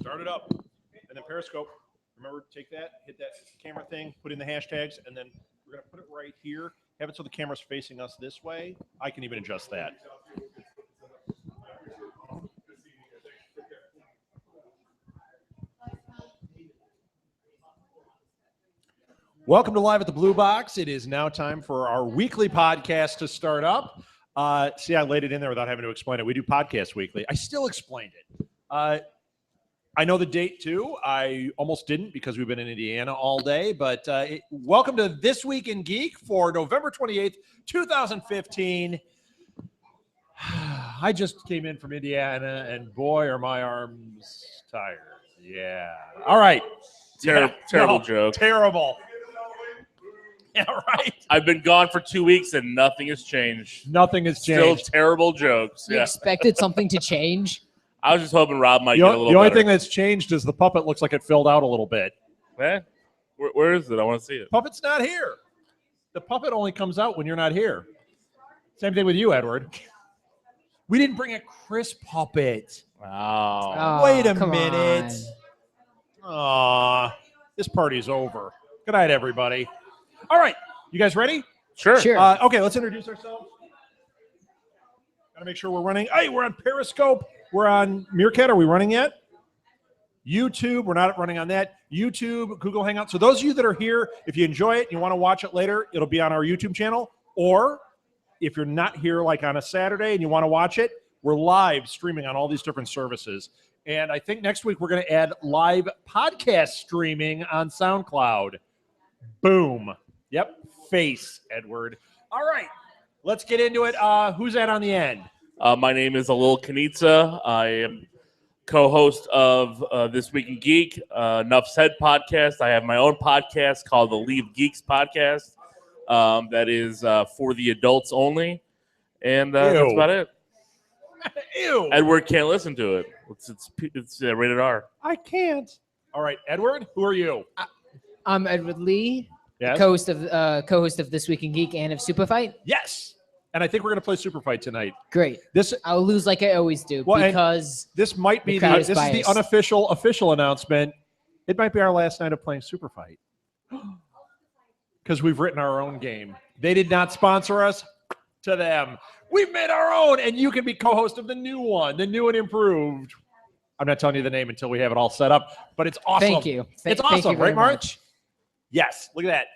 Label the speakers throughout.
Speaker 1: Start it up. And then Periscope. Remember, take that, hit that camera thing, put in the hashtags, and then we're going to put it right here. Have it so the camera's facing us this way. I can even adjust that. Welcome to Live at the Blue Box. It is now time for our weekly podcast to start up. See, I laid it in there without having to explain it. We do podcast weekly. I still explained it. I know the date, too. I almost didn't because we've been in Indiana all day. But welcome to This Week in Geek for November 28th, 2015. I just came in from Indiana, and boy, are my arms tired. Yeah. All right.
Speaker 2: Terrible joke.
Speaker 1: Terrible. Yeah, right.
Speaker 2: I've been gone for 2 weeks, and nothing has changed.
Speaker 1: Nothing has changed.
Speaker 2: Still terrible jokes.
Speaker 3: You expected something to change?
Speaker 2: I was just hoping Rob might get a little
Speaker 1: The only
Speaker 2: better.
Speaker 1: thing that's changed is the puppet looks like it filled out a little bit.
Speaker 2: Eh? Where is it? I want to see it.
Speaker 1: Puppet's not here. The puppet only comes out when you're not here. Same thing with you, Edward. We didn't bring a Chris puppet.
Speaker 2: Wow.
Speaker 1: Wait a
Speaker 3: come
Speaker 1: minute. Aw, this party's over. Good night, everybody. All right, you guys ready?
Speaker 2: Sure.
Speaker 1: Okay, let's introduce ourselves. Got to make sure we're running. Hey, we're on Periscope. We're on Meerkat. Are we running yet? YouTube. We're not running on that. YouTube, Google Hangout. So those of you that are here, if you enjoy it and you want to watch it later, it'll be on our YouTube channel. Or if you're not here like on a Saturday and you want to watch it, we're live streaming on all these different services. And I think next week we're going to add live podcast streaming on SoundCloud. Boom. Yep. Face, Edward. All right. Let's get into it. Who's that on the end?
Speaker 2: My name is Alil Kanitsa. I am co-host of This Week in Geek, Nuff Said podcast. I have my own podcast called the Leave Geeks podcast. That is for the adults only. And that's about it.
Speaker 1: Ew.
Speaker 2: Edward can't listen to it. It's rated R.
Speaker 1: I can't. All right, Edward, who are you?
Speaker 3: I'm Edward Lee,
Speaker 1: Yes.
Speaker 3: co-host of This Week in Geek and of Super Fight.
Speaker 1: Yes. And I think we're going to play Super Fight tonight.
Speaker 3: Great. I'll lose like I always do because
Speaker 1: this might be
Speaker 3: this
Speaker 1: is the unofficial official announcement. It might be our last night of playing Super Fight. Because we've written our own game. They did not sponsor us. To them. We've made our own, and you can be co-host of the new one, the new and improved. I'm not telling you the name until we have it all set up, but it's awesome.
Speaker 3: Thank you.
Speaker 1: It's
Speaker 3: Thank
Speaker 1: awesome,
Speaker 3: you very
Speaker 1: right, Mark?
Speaker 3: much.
Speaker 1: Yes, look at that.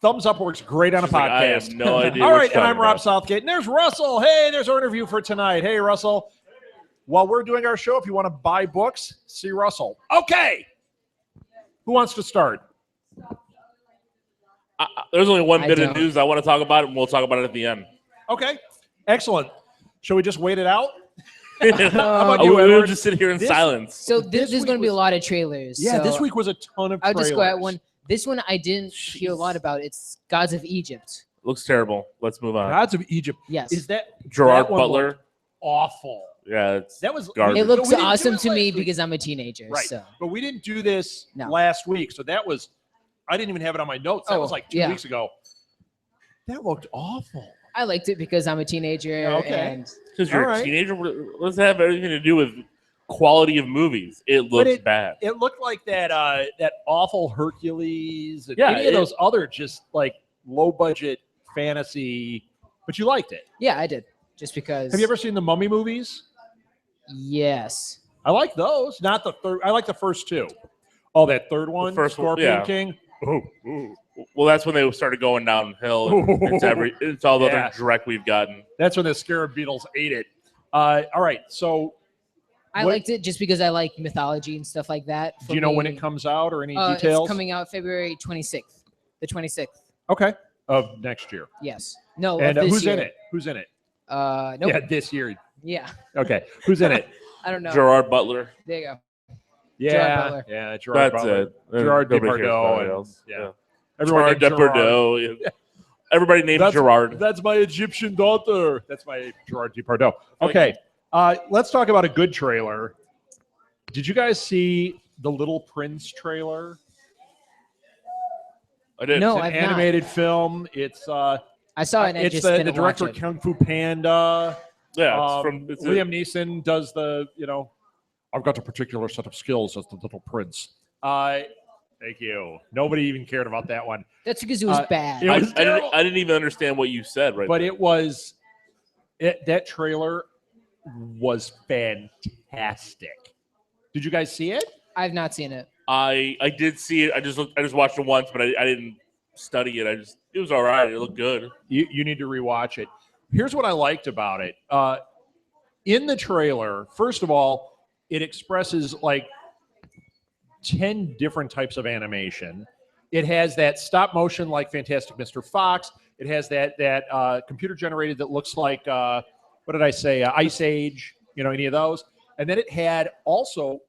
Speaker 1: Thumbs up works great on a podcast.
Speaker 2: I have no idea.
Speaker 1: All right, and I'm Rob Southgate, and there's Russell. Hey, there's our interview for tonight. Hey, Russell. While we're doing our show, if you want to buy books, see Russell. Okay. Who wants to start?
Speaker 2: There's only one bit of news I want to talk about, and we'll talk about it at the end.
Speaker 1: Okay. Excellent. Shall we just wait it out?
Speaker 2: How about you, we'll just sit here in silence.
Speaker 3: So this is going to be a lot of trailers.
Speaker 1: Yeah,
Speaker 3: so
Speaker 1: this week was a ton of trailers.
Speaker 3: I'll just go at one. This one I didn't hear a lot about. It's Gods of Egypt.
Speaker 2: Looks terrible. Let's move on.
Speaker 1: Gods of Egypt.
Speaker 3: Yes.
Speaker 1: Is that
Speaker 2: Gerard
Speaker 1: that one
Speaker 2: Butler?
Speaker 1: looked awful.
Speaker 2: Yeah,
Speaker 1: that was
Speaker 2: garbage.
Speaker 3: It looks
Speaker 1: we didn't do
Speaker 3: awesome
Speaker 1: it
Speaker 3: to
Speaker 1: last
Speaker 3: me
Speaker 1: week.
Speaker 3: because I'm a teenager.
Speaker 1: Right.
Speaker 3: So.
Speaker 1: But we didn't do this
Speaker 3: No.
Speaker 1: last week. So that was, I didn't even have it on my notes. That was like 2 weeks ago. That looked awful.
Speaker 3: I liked it because I'm a teenager.
Speaker 1: Okay.
Speaker 3: And
Speaker 2: Because you're a teenager? What does that have anything to do with quality of movies? It looks bad.
Speaker 1: It looked like that that awful Hercules and
Speaker 2: Yeah,
Speaker 1: any of those other just like low budget fantasy, but you liked it.
Speaker 3: yeah, I did. Just because.
Speaker 1: Have you ever seen the Mummy movies?
Speaker 3: Yes.
Speaker 1: I like those. Not the third. I like the first two. Oh, that third one,
Speaker 2: first one,
Speaker 1: Scorpion
Speaker 2: yeah.
Speaker 1: King.
Speaker 2: Well, that's when they started going downhill. It's all the other direct we've gotten.
Speaker 1: That's when the Scarab Beetles ate it. All right, so
Speaker 3: I liked it just because I like mythology and stuff like that.
Speaker 1: Do you know when it comes out or any details?
Speaker 3: It's coming out February 26th. The 26th.
Speaker 1: Okay, of next year.
Speaker 3: Yes. No,
Speaker 1: And
Speaker 3: of this
Speaker 1: who's
Speaker 3: year.
Speaker 1: in it? Who's in it?
Speaker 3: Nope.
Speaker 1: Yeah, this year.
Speaker 3: Yeah.
Speaker 1: Okay, who's in it?
Speaker 3: I don't know.
Speaker 2: Gerard Butler.
Speaker 3: There you go.
Speaker 1: Yeah,
Speaker 3: Gerard Butler.
Speaker 1: yeah, Gerard
Speaker 2: That's
Speaker 1: Butler.
Speaker 2: it.
Speaker 1: Gerard
Speaker 2: Nobody cares about
Speaker 1: Depardieu.
Speaker 2: else.
Speaker 1: Yeah.
Speaker 2: Gerard Depardieu. Yeah. Everybody named Gerard.
Speaker 1: That's my Egyptian daughter. That's my Gerard Depardieu. Okay, let's talk about a good trailer. Did you guys see the Little Prince trailer?
Speaker 2: I did.
Speaker 3: No,
Speaker 1: It's an
Speaker 3: I've
Speaker 1: animated film. It's
Speaker 3: I saw it and I
Speaker 1: it's
Speaker 3: just
Speaker 1: the
Speaker 3: didn't
Speaker 1: director
Speaker 3: watch
Speaker 1: of
Speaker 3: it.
Speaker 1: Kung Fu Panda.
Speaker 2: Yeah, it's
Speaker 1: Liam Neeson does the I've got a particular set of skills as the Little Prince. Thank you. Nobody even cared about that one.
Speaker 3: That's because it was bad.
Speaker 1: it was terrible.
Speaker 2: I didn't even understand what you said right
Speaker 1: But
Speaker 2: there.
Speaker 1: it was that trailer was fantastic. Did you guys see it?
Speaker 3: I've not seen it.
Speaker 2: I did see it. I just watched it once, but I didn't study it. It was all right. It looked good.
Speaker 1: You need to rewatch it. Here's what I liked about it. In the trailer, first of all, it expresses like 10 different types of animation. It has that stop motion like Fantastic Mr. Fox. It has that computer generated that looks like what did I say? Ice Age, any of those. And then it had also,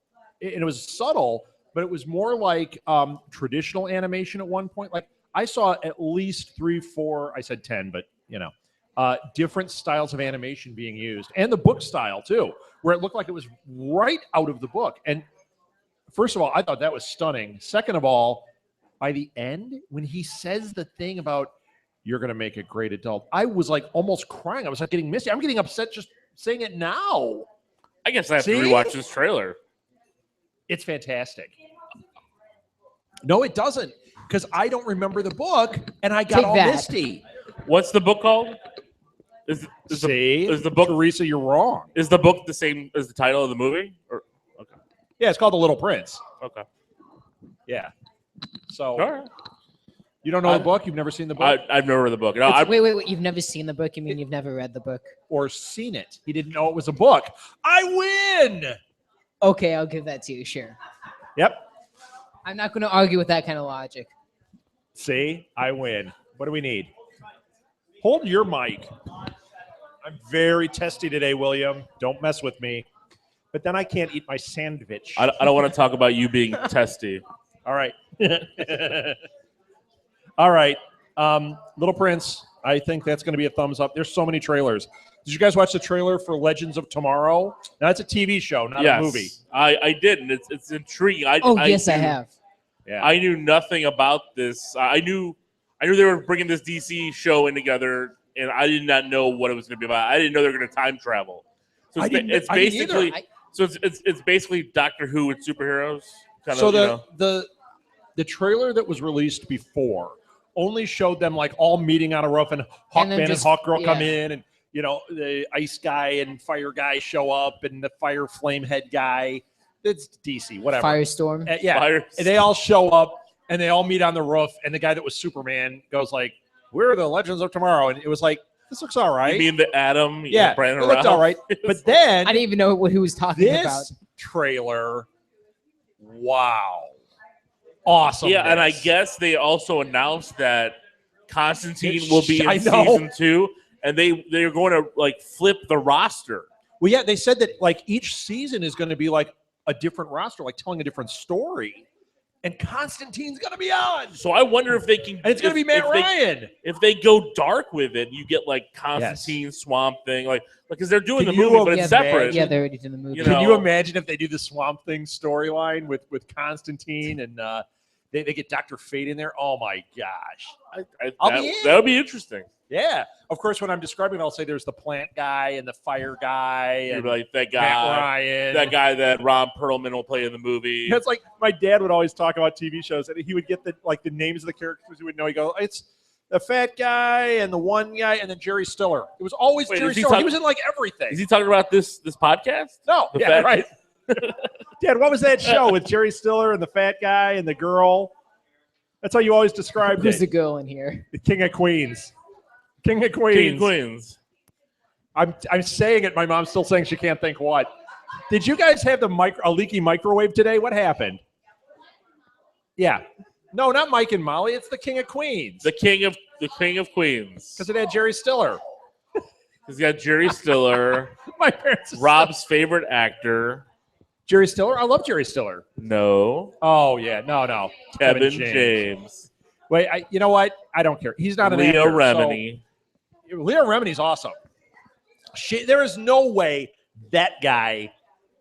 Speaker 1: and it was subtle, but it was more like traditional animation at one point. Like I saw at least 3, 4, I said 10, but different styles of animation being used, and the book style too, where it looked like it was right out of the book. And first of all, I thought that was stunning. Second of all, by the end, when he says the thing about you're going to make a great adult, I was like almost crying. I was like getting misty. I'm getting upset just saying it now.
Speaker 2: I guess I have to rewatch this trailer.
Speaker 1: It's fantastic. No, it doesn't, because I don't remember the book, and I got all misty.
Speaker 2: What's the book called? Is the book,
Speaker 1: Teresa, you're wrong.
Speaker 2: Is the book the same as the title of the movie? Or okay.
Speaker 1: Yeah, it's called The Little Prince.
Speaker 2: Okay.
Speaker 1: Yeah. So
Speaker 2: all right.
Speaker 1: You don't know the book? You've never seen the book?
Speaker 2: I've never read the book. No,
Speaker 3: wait. You've never seen the book? You mean you've never read the book?
Speaker 1: Or seen it. He didn't know it was a book. I win!
Speaker 3: Okay, I'll give that to you, sure.
Speaker 1: Yep.
Speaker 3: I'm not going to argue with that kind of logic.
Speaker 1: See? I win. What do we need? Hold your mic. I'm very testy today, William. Don't mess with me. But then I can't eat my sandwich.
Speaker 2: I don't want to talk about you being testy.
Speaker 1: All right. All right. Little Prince, I think that's going to be a thumbs up. There's so many trailers. Did you guys watch the trailer for Legends of Tomorrow? Now, it's a TV show, not a movie.
Speaker 2: I did, and it's intriguing. I
Speaker 3: have.
Speaker 1: Yeah.
Speaker 2: I knew nothing about this. I knew they were bringing this DC show in together, and I did not know what it was going to be about. I didn't know they were going to time travel. So it's basically it's basically Doctor Who with superheroes.
Speaker 1: The trailer that was released before only showed them like all meeting on a roof, and Hawkman and Hawkgirl come in, and the ice guy and fire guy show up, and the fire flame head guy. It's DC, whatever.
Speaker 3: Firestorm.
Speaker 1: And they all show up, and they all meet on the roof, and the guy that was Superman goes like, "We're the Legends of Tomorrow," and it was like, this looks all right.
Speaker 2: You mean the Atom?
Speaker 1: Yeah, it looked all right. But then
Speaker 3: I didn't even know what he was talking about.
Speaker 1: This trailer, wow. Awesome.
Speaker 2: Yeah, and I guess they also announced that Constantine will be in season 2, and they're going to like flip the roster.
Speaker 1: Well, yeah, they said that like each season is going to be like a different roster, like telling a different story. And Constantine's going to be on.
Speaker 2: So I wonder if they can.
Speaker 1: And it's going to be Matt Ryan.
Speaker 2: If they go dark with it, you get like Constantine, Swamp Thing, like because they're doing the movie, but it's separate.
Speaker 3: Yeah, they're already doing the movie.
Speaker 1: Can you imagine if they do the Swamp Thing storyline with Constantine and they get Dr. Fate in there? Oh my gosh,
Speaker 2: that would be interesting.
Speaker 1: Yeah, of course. When I'm describing it, I'll say there's the plant guy and the fire guy and
Speaker 2: like that guy,
Speaker 1: Matt Ryan,
Speaker 2: that guy that Ron Perlman will play in the movie.
Speaker 1: It's like my dad would always talk about TV shows, and he would get the names of the characters. He would know. He go, it's the fat guy and the one guy and then Jerry Stiller. It was always Jerry Stiller. He was in like everything.
Speaker 2: Is he talking about this podcast?
Speaker 1: No, right. Dad, what was that show with Jerry Stiller and the fat guy and the girl? That's how you always described it.
Speaker 3: Who's the girl in here?
Speaker 1: The King of Queens. King of Queens.
Speaker 2: King of Queens.
Speaker 1: I'm saying it. My mom's still saying she can't think what. Did you guys have a leaky microwave today? What happened? Yeah. No, not Mike and Molly. It's the King of Queens.
Speaker 2: The King of Queens.
Speaker 1: Because it had Jerry Stiller.
Speaker 2: He's got Jerry Stiller.
Speaker 1: My parents.
Speaker 2: Rob's favorite actor.
Speaker 1: Jerry Stiller? I love Jerry Stiller.
Speaker 2: No.
Speaker 1: Oh, yeah. No.
Speaker 2: Kevin James.
Speaker 1: Wait, you know what? I don't care. He's not an actor.
Speaker 2: Leah Remini.
Speaker 1: So Leah Remini's awesome. There is no way that guy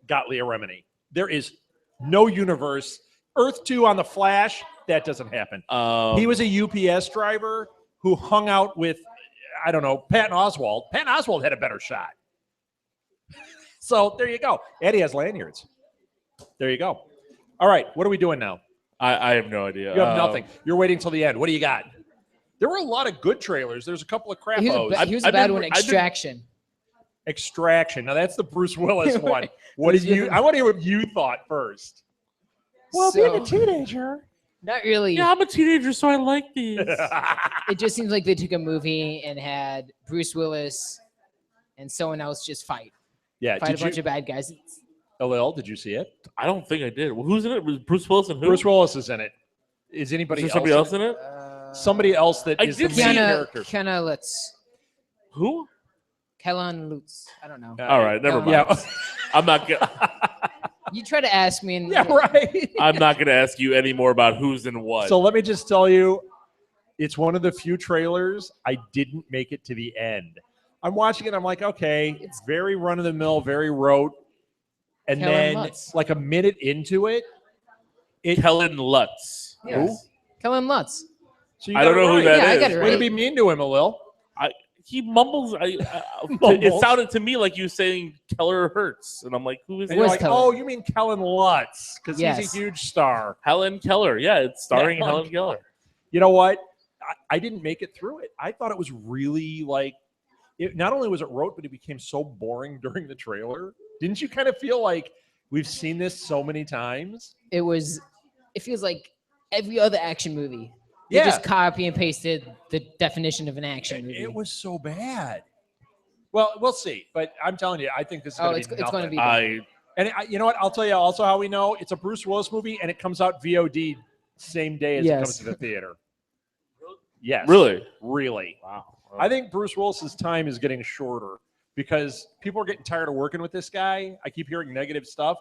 Speaker 1: got Leah Remini. There is no universe. Earth 2 on the Flash, that doesn't happen. He was a UPS driver who hung out with, I don't know, Patton Oswalt. Patton Oswalt had a better shot. So there you go. Eddie has lanyards. There you go. All right, what are we doing now?
Speaker 2: I have no idea.
Speaker 1: You have nothing. You're waiting till the end. What do you got? There were a lot of good trailers. There's a couple of crap.
Speaker 3: Here's a bad one. Extraction.
Speaker 1: Extraction. Now that's the Bruce Willis one. What did you? I want to hear what you thought first. Well,
Speaker 3: So-
Speaker 1: being a teenager.
Speaker 3: Not really.
Speaker 2: Yeah, I'm a teenager, so I like these.
Speaker 3: It just seems like they took a movie and had Bruce Willis and someone else just fight
Speaker 1: Yeah.
Speaker 3: a
Speaker 1: Did
Speaker 3: bunch
Speaker 1: you?
Speaker 3: of bad guys.
Speaker 1: Alil, did you see it?
Speaker 2: I don't think I did. Well, who's in it? Was Bruce Willis and who?
Speaker 1: Bruce Willis is in it. Is
Speaker 2: Is
Speaker 1: anybody
Speaker 2: there
Speaker 1: else?
Speaker 2: somebody else in it?
Speaker 1: Somebody else that
Speaker 2: I
Speaker 1: is the
Speaker 2: did
Speaker 1: main
Speaker 2: see-
Speaker 1: character.
Speaker 3: Kiana Lutz.
Speaker 2: Who?
Speaker 3: Kellen Lutz. I don't know.
Speaker 2: All right, never mind.
Speaker 1: Yeah.
Speaker 2: I'm not gonna.
Speaker 3: You try to ask me and
Speaker 1: Yeah. Right.
Speaker 2: I'm not gonna ask you any more about who's in what.
Speaker 1: So let me just tell you, it's one of the few trailers I didn't make it to the end. I'm watching it. I'm like, okay, it's very run of the mill, very rote. And
Speaker 3: Kellen
Speaker 1: then,
Speaker 3: Lutz.
Speaker 1: like a minute into it,
Speaker 2: Kellen Lutz.
Speaker 3: Yes. Kellen Lutz.
Speaker 1: so you
Speaker 2: I
Speaker 1: got
Speaker 2: don't
Speaker 1: it
Speaker 2: know who
Speaker 1: right.
Speaker 2: that
Speaker 3: Yeah, I
Speaker 2: is.
Speaker 3: got it
Speaker 1: Way
Speaker 3: right.
Speaker 1: to be mean to him, Alil.
Speaker 2: He mumbles. It
Speaker 1: Mumbles.
Speaker 2: sounded to me like you were saying Keller Hertz, and I'm like, who is
Speaker 1: And you're
Speaker 3: Was
Speaker 1: like,
Speaker 3: Kellen.
Speaker 1: oh, you mean Kellen Lutz? Because he's
Speaker 3: Yes.
Speaker 1: a huge star.
Speaker 2: Helen Keller? Yeah, it's starring
Speaker 1: Yeah, Helen
Speaker 2: Helen Keller.
Speaker 1: You know what? I didn't make it through it. I thought it was really like, not only was it rote, but it became so boring during the trailer. Didn't you kind of feel like we've seen this so many times?
Speaker 3: It feels like every other action movie. They
Speaker 1: Yeah.
Speaker 3: just copy and pasted the definition of an action movie.
Speaker 1: It was so bad. Well, we'll see. But I'm telling you, I think this is going to be
Speaker 3: it's going to
Speaker 1: nothing.
Speaker 3: be.
Speaker 1: And you know what? I'll tell you also how we know it's a Bruce Willis movie, and it comes out VOD same day as it comes
Speaker 3: Yes.
Speaker 1: to the theater. Yes.
Speaker 2: Really?
Speaker 1: Really.
Speaker 2: Wow.
Speaker 1: I think Bruce Willis's time is getting shorter because people are getting tired of working with this guy. I keep hearing negative stuff,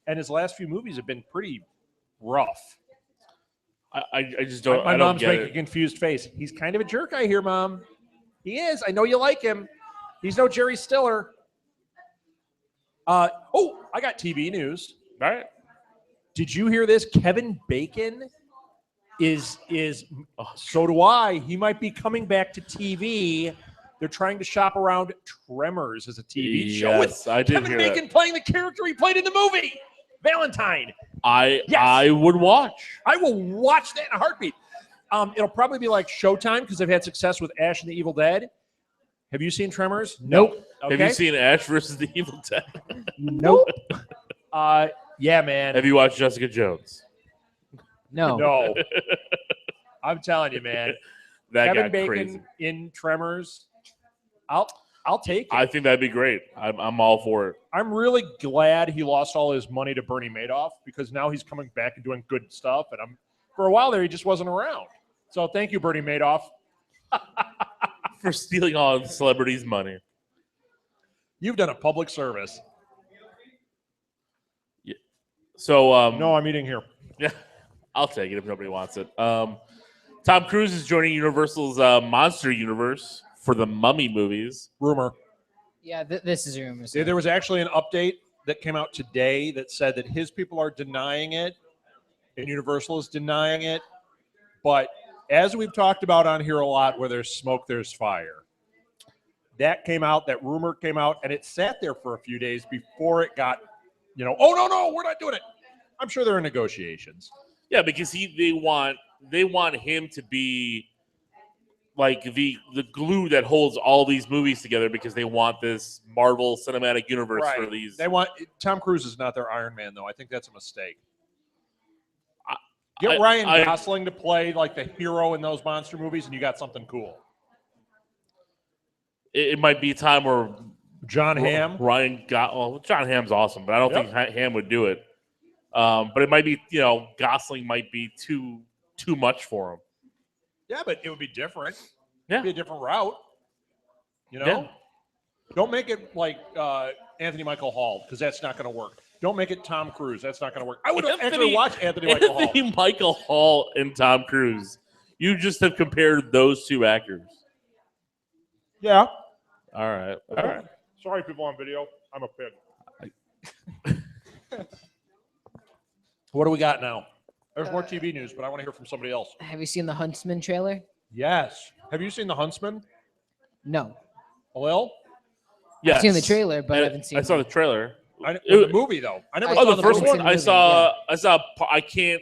Speaker 1: and his last few movies have been pretty rough.
Speaker 2: I just don't.
Speaker 1: My
Speaker 2: I don't
Speaker 1: mom's
Speaker 2: get
Speaker 1: making a
Speaker 2: it.
Speaker 1: confused face. He's kind of a jerk, I hear, Mom. He is. I know you like him. He's no Jerry Stiller. Oh, I got TV news.
Speaker 2: All right.
Speaker 1: Did you hear this? Kevin Bacon is so do I. He might be coming back to TV. They're trying to shop around Tremors as a TV show with
Speaker 2: Yes, I did
Speaker 1: Kevin
Speaker 2: hear
Speaker 1: Bacon
Speaker 2: that.
Speaker 1: playing the character he played in the movie, Valentine. Yes.
Speaker 2: I would watch.
Speaker 1: I will watch that in a heartbeat. It'll probably be like Showtime because they've had success with Ash and the Evil Dead. Have you seen Tremors?
Speaker 3: Nope.
Speaker 1: Okay.
Speaker 2: Have you seen Ash versus the Evil Dead?
Speaker 3: Nope.
Speaker 1: Yeah, man.
Speaker 2: Have you watched Jessica Jones?
Speaker 3: No.
Speaker 1: No. I'm telling you, man.
Speaker 2: That
Speaker 1: Kevin
Speaker 2: got
Speaker 1: Bacon
Speaker 2: crazy.
Speaker 1: in Tremors. I'll take it.
Speaker 2: I think that'd be great. I'm all for it.
Speaker 1: I'm really glad he lost all his money to Bernie Madoff because now he's coming back and doing good stuff. And for a while there, he just wasn't around. So thank you, Bernie Madoff.
Speaker 2: For stealing all of the celebrities' money.
Speaker 1: You've done a public service.
Speaker 2: So
Speaker 1: No, I'm eating here.
Speaker 2: yeah, I'll take it if nobody wants it. Tom Cruise is joining Universal's Monster Universe for the Mummy movies.
Speaker 1: Rumor.
Speaker 3: Yeah, this is a rumor.
Speaker 1: Yeah, there was actually an update that came out today that said that his people are denying it and Universal is denying it. But as we've talked about on here a lot, where there's smoke, there's fire. That came out, that rumor came out, and it sat there for a few days before it got, oh, no, we're not doing it. I'm sure they're in negotiations.
Speaker 2: Yeah, because they want him to be like the glue that holds all these movies together because they want this Marvel Cinematic Universe for these.
Speaker 1: Tom Cruise is not their Iron Man, though. I think that's a mistake.
Speaker 2: I-
Speaker 1: Get Ryan
Speaker 2: I-
Speaker 1: Gosling to play like the hero in those monster movies, and you got something cool.
Speaker 2: It might be a time where
Speaker 1: John Hamm.
Speaker 2: John Hamm's awesome, but I don't think Hamm would do it. But it might be, Gosling might be too much for him.
Speaker 1: Yeah, but it would be different.
Speaker 2: Yeah.
Speaker 1: It'd be a different route.
Speaker 2: Yeah.
Speaker 1: Don't make it like Anthony Michael Hall because that's not going to work. Don't make it Tom Cruise. That's not going to work. I would actually watch Anthony Michael Hall.
Speaker 2: Anthony Michael Hall and Tom Cruise. You just have compared those two actors.
Speaker 1: Yeah.
Speaker 2: All right.
Speaker 1: Sorry, people on video. I'm a pig. What do we got now? There's more TV news, but I want to hear from somebody else.
Speaker 3: Have you seen the Huntsman trailer?
Speaker 1: Yes. Have you seen The Huntsman?
Speaker 3: No.
Speaker 1: Well,
Speaker 2: Yes.
Speaker 3: I've seen the trailer, but I haven't seen
Speaker 2: I saw the trailer.
Speaker 1: The movie though. I never.
Speaker 2: Oh,
Speaker 1: saw
Speaker 2: the first
Speaker 1: movie.
Speaker 2: one. I saw. I can't.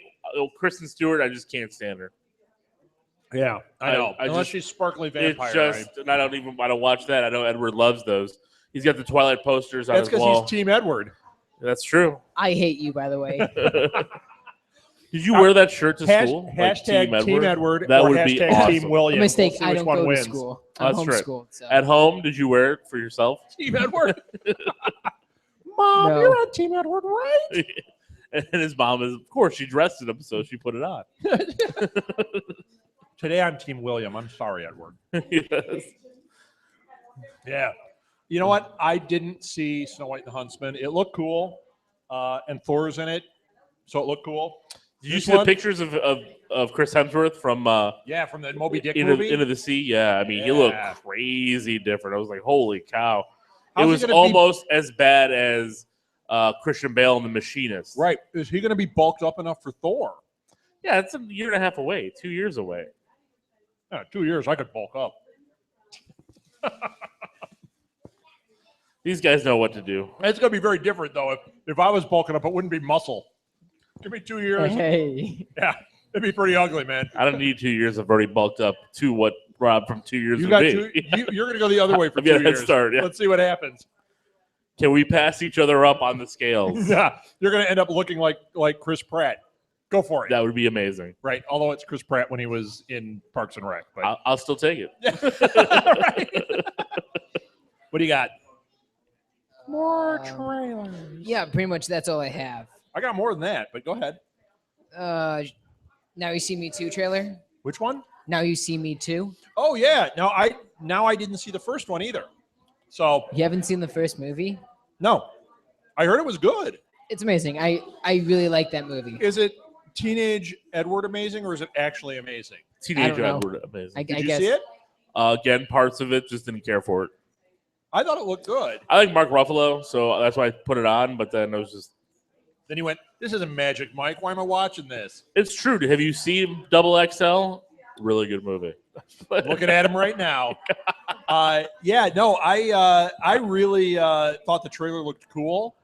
Speaker 2: Kristen Stewart. I just can't stand her.
Speaker 1: Yeah, I know.
Speaker 2: I
Speaker 1: Unless
Speaker 2: just-
Speaker 1: she's sparkly vampire.
Speaker 2: It's just.
Speaker 1: Right?
Speaker 2: And I don't watch that. I know Edward loves those. He's got the Twilight posters on
Speaker 1: That's
Speaker 2: his
Speaker 1: because
Speaker 2: wall.
Speaker 1: he's Team Edward.
Speaker 2: That's true.
Speaker 3: I hate you, by the way.
Speaker 2: Did you wear that shirt to school?
Speaker 1: Hashtag Team Edward.
Speaker 2: That
Speaker 1: or
Speaker 2: would be
Speaker 1: hashtag
Speaker 2: awesome.
Speaker 1: Team William.
Speaker 3: A mistake.
Speaker 1: We'll see
Speaker 3: I
Speaker 1: which
Speaker 3: don't
Speaker 1: one
Speaker 3: go
Speaker 1: wins.
Speaker 3: to school. I'm
Speaker 2: That's right.
Speaker 3: homeschooled. So.
Speaker 2: At home, did you wear it for yourself?
Speaker 1: Team Edward. Mom,
Speaker 3: No.
Speaker 1: you're on Team Edward, right?
Speaker 2: And his mom is, of course, she dressed him, so she put it on.
Speaker 1: Today I'm Team William. I'm sorry, Edward.
Speaker 2: Yes.
Speaker 1: Yeah. You know what? I didn't see Snow White and the Huntsman. It looked cool, and Thor's in it, so it looked cool.
Speaker 2: Did you
Speaker 1: This
Speaker 2: see the
Speaker 1: one-
Speaker 2: pictures of Chris Hemsworth from
Speaker 1: Yeah, from the Moby Dick
Speaker 2: Into
Speaker 1: movie.
Speaker 2: the Sea? Yeah, I mean, he
Speaker 1: Yeah.
Speaker 2: looked crazy different. I was like, holy cow.
Speaker 1: How's
Speaker 2: it
Speaker 1: he
Speaker 2: was
Speaker 1: gonna be-
Speaker 2: almost as bad as Christian Bale in The Machinist.
Speaker 1: Right. Is he going to be bulked up enough for Thor?
Speaker 2: Yeah, it's a year and a half away, 2 years away.
Speaker 1: Yeah, 2 years, I could bulk up.
Speaker 2: These guys know what to do.
Speaker 1: It's going to be very different, though. If I was bulking up, it wouldn't be muscle. Give me 2 years.
Speaker 3: Hey.
Speaker 1: Yeah, it'd be pretty ugly, man.
Speaker 2: I don't need 2 years. I've already bulked up to what Rob from 2 years
Speaker 1: You
Speaker 2: would
Speaker 1: got
Speaker 2: be.
Speaker 1: you're going to go the other way for
Speaker 2: I've got
Speaker 1: 2
Speaker 2: a head
Speaker 1: years.
Speaker 2: start, yeah.
Speaker 1: Let's see what happens.
Speaker 2: Can we pass each other up on the scales?
Speaker 1: Yeah, you're going to end up looking like Chris Pratt. Go for it.
Speaker 2: That would be amazing.
Speaker 1: Right. Although it's Chris Pratt when he was in Parks and Rec. But
Speaker 2: I'll still take it.
Speaker 1: Right. What do you got? More
Speaker 3: Um,
Speaker 1: trailers.
Speaker 3: Yeah, pretty much that's all I have.
Speaker 1: I got more than that, but go ahead.
Speaker 3: Now You See Me Too trailer.
Speaker 1: Which one?
Speaker 3: Now You See Me Too.
Speaker 1: Oh yeah. Now I didn't see the first one either. So
Speaker 3: You haven't seen the first movie?
Speaker 1: no, I heard it was good.
Speaker 3: It's amazing. I really like that movie.
Speaker 1: Is it teenage Edward amazing or is it actually amazing?
Speaker 2: Teenage
Speaker 3: know.
Speaker 2: Edward, amazing.
Speaker 3: I
Speaker 1: Did you
Speaker 3: guess.
Speaker 1: see it?
Speaker 2: Again, parts of it just didn't care for it.
Speaker 1: I thought it looked good.
Speaker 2: I like Mark Ruffalo, so that's why I put it on. But then I was just,
Speaker 1: Then he went, "This isn't Magic Mike. Why am I watching this?"
Speaker 2: it's true. Have you seen Double XL? Really good movie.
Speaker 1: Looking at him right now. Yeah, no, I really thought the trailer looked cool.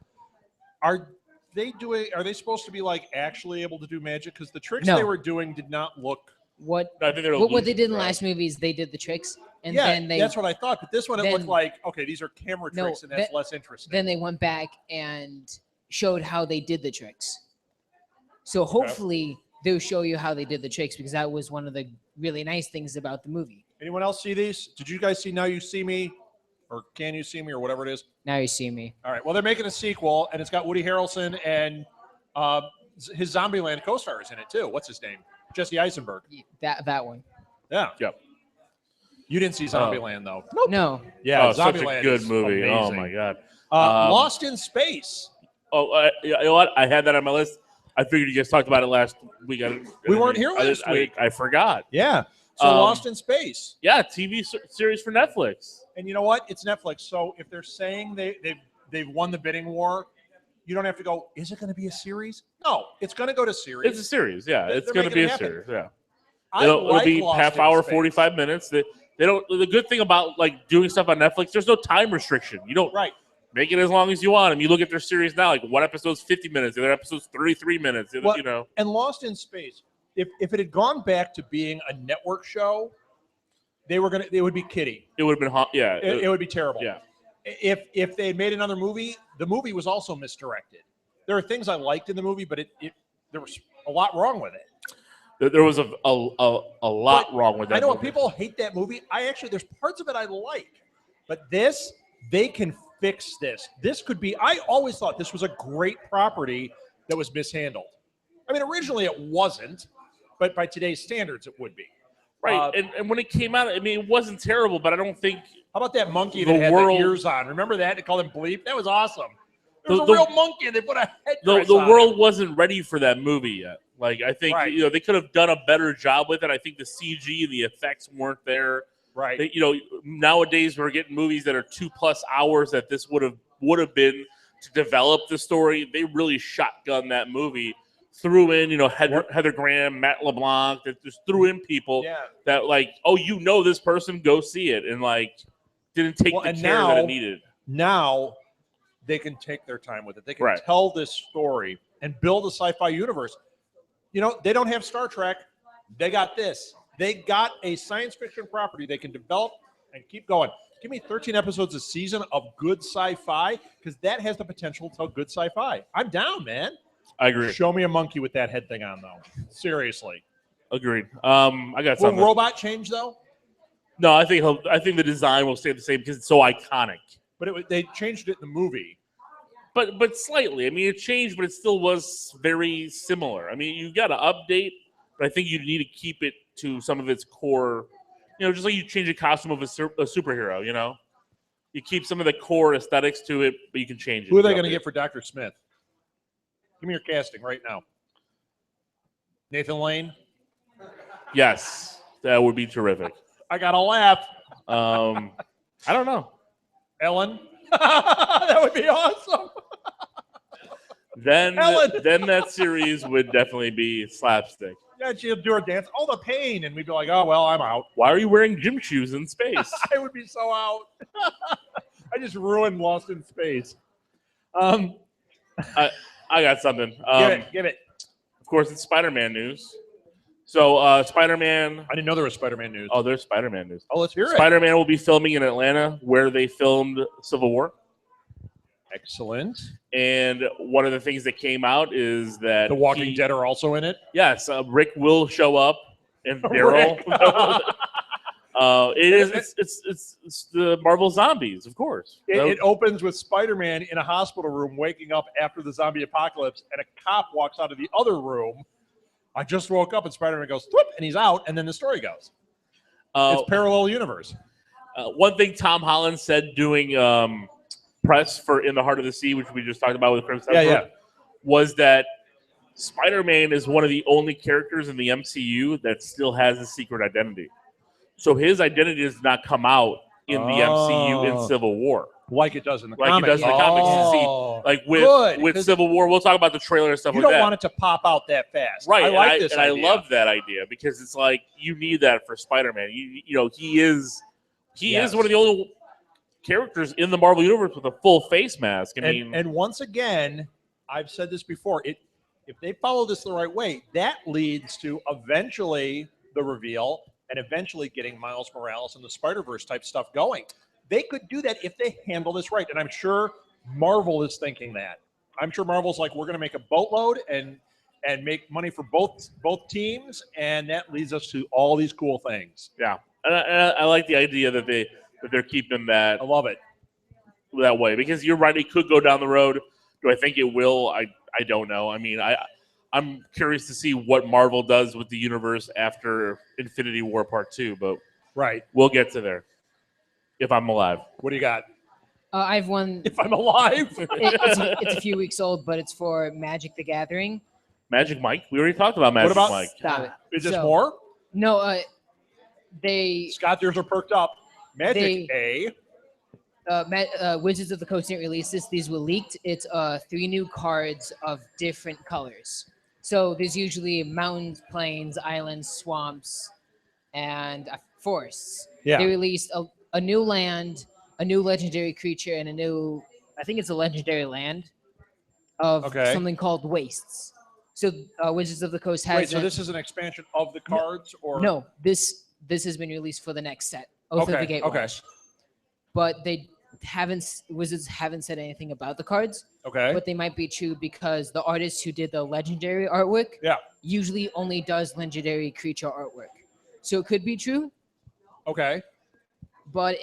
Speaker 1: Are they supposed to be like actually able to do magic? Because the tricks
Speaker 3: No.
Speaker 1: they were doing did not look.
Speaker 3: What
Speaker 2: I think they're
Speaker 3: what they did in the
Speaker 2: illusions,
Speaker 3: last movies, they did the tricks, and
Speaker 1: Yeah,
Speaker 3: then they
Speaker 1: that's what I thought. But this one, it
Speaker 3: then-
Speaker 1: looked like, okay, these are camera
Speaker 3: No,
Speaker 1: tricks, and that's
Speaker 3: that-
Speaker 1: less interesting.
Speaker 3: then they went back and showed how they did the tricks. So hopefully they'll show you how they did the tricks, because that was one of the really nice things about the movie.
Speaker 1: Anyone else see these? Did you guys see Now You See Me, or Can You See Me, or whatever it is?
Speaker 3: Now You See Me.
Speaker 1: All right. Well, they're making a sequel, and it's got Woody Harrelson and his Zombieland co-stars in it too. What's his name? Jesse Eisenberg.
Speaker 3: That one.
Speaker 1: Yeah.
Speaker 2: Yep.
Speaker 1: You didn't see Zombieland though.
Speaker 3: No.
Speaker 1: Yeah,
Speaker 2: Oh, such a
Speaker 1: Zombieland
Speaker 2: good
Speaker 1: is
Speaker 2: movie. Oh
Speaker 1: amazing.
Speaker 2: my god.
Speaker 1: Lost in Space.
Speaker 2: Oh, you know what? I had that on my list. I figured you guys talked about it last week.
Speaker 1: We weren't here last week.
Speaker 2: I forgot.
Speaker 1: Yeah. So Lost in Space.
Speaker 2: Yeah, TV series for Netflix.
Speaker 1: And you know what? It's Netflix. So if they're saying they've won the bidding war, you don't have to go, is it going to be a series? No, it's going to go to series.
Speaker 2: It's a series. Yeah,
Speaker 1: They're
Speaker 2: it's going to
Speaker 1: making
Speaker 2: be
Speaker 1: it
Speaker 2: a
Speaker 1: happen.
Speaker 2: series. Yeah,
Speaker 1: I
Speaker 2: it'll
Speaker 1: like
Speaker 2: be
Speaker 1: Lost
Speaker 2: half
Speaker 1: in
Speaker 2: hour,
Speaker 1: Space.
Speaker 2: 45 minutes. They don't. The good thing about like doing stuff on Netflix, there's no time restriction. You don't
Speaker 1: Right.
Speaker 2: make it as long as you want. And you look at their series now, like one episode's 50 minutes, the other episode's 33 minutes.
Speaker 1: Well,
Speaker 2: You know,
Speaker 1: And Lost in Space, if it had gone back to being a network show, it would be kiddie.
Speaker 2: it would have been hot. Yeah,
Speaker 1: It would be terrible.
Speaker 2: yeah.
Speaker 1: If they had made another movie, the movie was also misdirected. There are things I liked in the movie, but there was a lot wrong with it.
Speaker 2: There was a lot wrong with that.
Speaker 1: I know
Speaker 2: movie.
Speaker 1: people hate that movie. There's parts of it I like, but they can fix this. This could be. I always thought this was a great property that was mishandled. I mean, originally it wasn't, but by today's standards, it would be.
Speaker 2: Right, and when it came out, I mean, it wasn't terrible, but I don't think
Speaker 1: How about that monkey
Speaker 2: The
Speaker 1: that had
Speaker 2: world-
Speaker 1: the ears on? Remember that? They called him Bleep. That was awesome. There was
Speaker 2: The-
Speaker 1: a real monkey, and they put a head.
Speaker 2: the world wasn't ready for that movie yet. Like, I think
Speaker 1: Right.
Speaker 2: they could have done a better job with it. I think the CG and the effects weren't there.
Speaker 1: Right.
Speaker 2: Nowadays we're getting movies that are 2+ hours that this would have been to develop the story. They really shotgun that movie. Threw in, Heather Graham, Matt LeBlanc, that just threw in people
Speaker 1: Yeah.
Speaker 2: that like, oh, this person, go see it, and like didn't take
Speaker 1: Well,
Speaker 2: the
Speaker 1: and
Speaker 2: care that
Speaker 1: now-
Speaker 2: it needed.
Speaker 1: Now they can take their time with it. They can
Speaker 2: Right.
Speaker 1: tell this story and build a sci-fi universe. You know, they don't have Star Trek. They got this. They got a science fiction property they can develop and keep going. Give me 13 episodes a season of good sci-fi, because that has the potential to tell good sci-fi. I'm down, man.
Speaker 2: I agree.
Speaker 1: Show me a monkey with that head thing on, though. Seriously.
Speaker 2: Agreed. I got
Speaker 1: Will
Speaker 2: something.
Speaker 1: robot change, though?
Speaker 2: No, I think the design will stay the same because it's so iconic.
Speaker 1: But they changed it in the movie.
Speaker 2: But slightly. I mean, it changed, but it still was very similar. I mean, you got to update, but I think you need to keep it to some of its core. You know, just like you change a costume of a superhero. You know, you keep some of the core aesthetics to it, but you can change it.
Speaker 1: Who are they going to get for Dr. Smith? Give me your casting right now. Nathan Lane?
Speaker 2: Yes, that would be terrific.
Speaker 1: I got to laugh.
Speaker 2: I don't know.
Speaker 1: Ellen? That would be awesome.
Speaker 2: Then
Speaker 1: Ellen!
Speaker 2: then that series would definitely be slapstick.
Speaker 1: Yeah, she'll do her dance. Oh, the pain. And we'd be like, oh, well, I'm out.
Speaker 2: Why are you wearing gym shoes in space?
Speaker 1: I would be so out. I just ruined Lost in Space.
Speaker 2: I got something.
Speaker 1: Give it.
Speaker 2: Of course, it's Spider-Man news. So Spider-Man.
Speaker 1: I didn't know there was Spider-Man news.
Speaker 2: Oh, there's Spider-Man news.
Speaker 1: Oh, let's hear it.
Speaker 2: Spider-Man will be filming in Atlanta, where they filmed Civil War.
Speaker 1: Excellent.
Speaker 2: And one of the things that came out is that
Speaker 1: The Walking Dead are also in it.
Speaker 2: Yes, Rick will show up, and Daryl. It's the Marvel Zombies, of course.
Speaker 1: It opens with Spider-Man in a hospital room waking up after the zombie apocalypse, and a cop walks out of the other room. I just woke up, and Spider-Man goes, "Whoop," and he's out, and then the story goes. It's parallel universe.
Speaker 2: One thing Tom Holland said doing press for In the Heart of the Sea, which we just talked about with Chris Hemsworth, was that Spider-Man is one of the only characters in the MCU that still has a secret identity. So his identity does not come out in the MCU in Civil War.
Speaker 1: Like it does in the
Speaker 2: like
Speaker 1: comics.
Speaker 2: It does in the comics. You see, like with Civil War, we'll talk about the trailer and stuff like that.
Speaker 1: You don't want it to pop out that fast.
Speaker 2: Right.
Speaker 1: I like this idea.
Speaker 2: I love that idea because it's like you need that for Spider-Man. You know, he is one of the only characters in the Marvel Universe with a full face mask.
Speaker 1: And once again, I've said this before, if they follow this the right way, that leads to eventually the reveal and eventually getting Miles Morales and the Spider-Verse type stuff going. They could do that if they handle this right. And I'm sure Marvel is thinking that. I'm sure Marvel's like, we're going to make a boatload and make money for both teams, and that leads us to all these cool things.
Speaker 2: Yeah. And I like the idea that they're keeping that.
Speaker 1: I love it.
Speaker 2: That way, because you're right, it could go down the road. Do I think it will? I don't know. I mean, I'm curious to see what Marvel does with the universe after Infinity War Part 2, but we'll get to there if I'm alive.
Speaker 1: What do you got?
Speaker 3: I have one.
Speaker 1: If I'm alive.
Speaker 3: It's a few weeks old, but it's for Magic the Gathering.
Speaker 2: Magic Mike? We already talked about Magic Mike.
Speaker 3: Stop it.
Speaker 1: Is this more?
Speaker 3: No,
Speaker 1: Scott, yours are perked up. Magic
Speaker 3: Wizards of the Coast didn't release this. These were leaked. It's 3 new cards of different colors. So there's usually mountains, plains, islands, swamps, and forests.
Speaker 1: Yeah.
Speaker 3: They released a new land, a new legendary creature, and I think it's a legendary land of something called Wastes. So Wizards of the Coast has.
Speaker 1: Wait, so this is an expansion of the cards, or
Speaker 3: no? This has been released for the next set. Oath of the Gatewatch. But Wizards haven't said anything about the cards.
Speaker 1: Okay.
Speaker 3: But they might be true because the artist who did the legendary artwork usually only does legendary creature artwork. So it could be true.
Speaker 1: Okay.
Speaker 3: But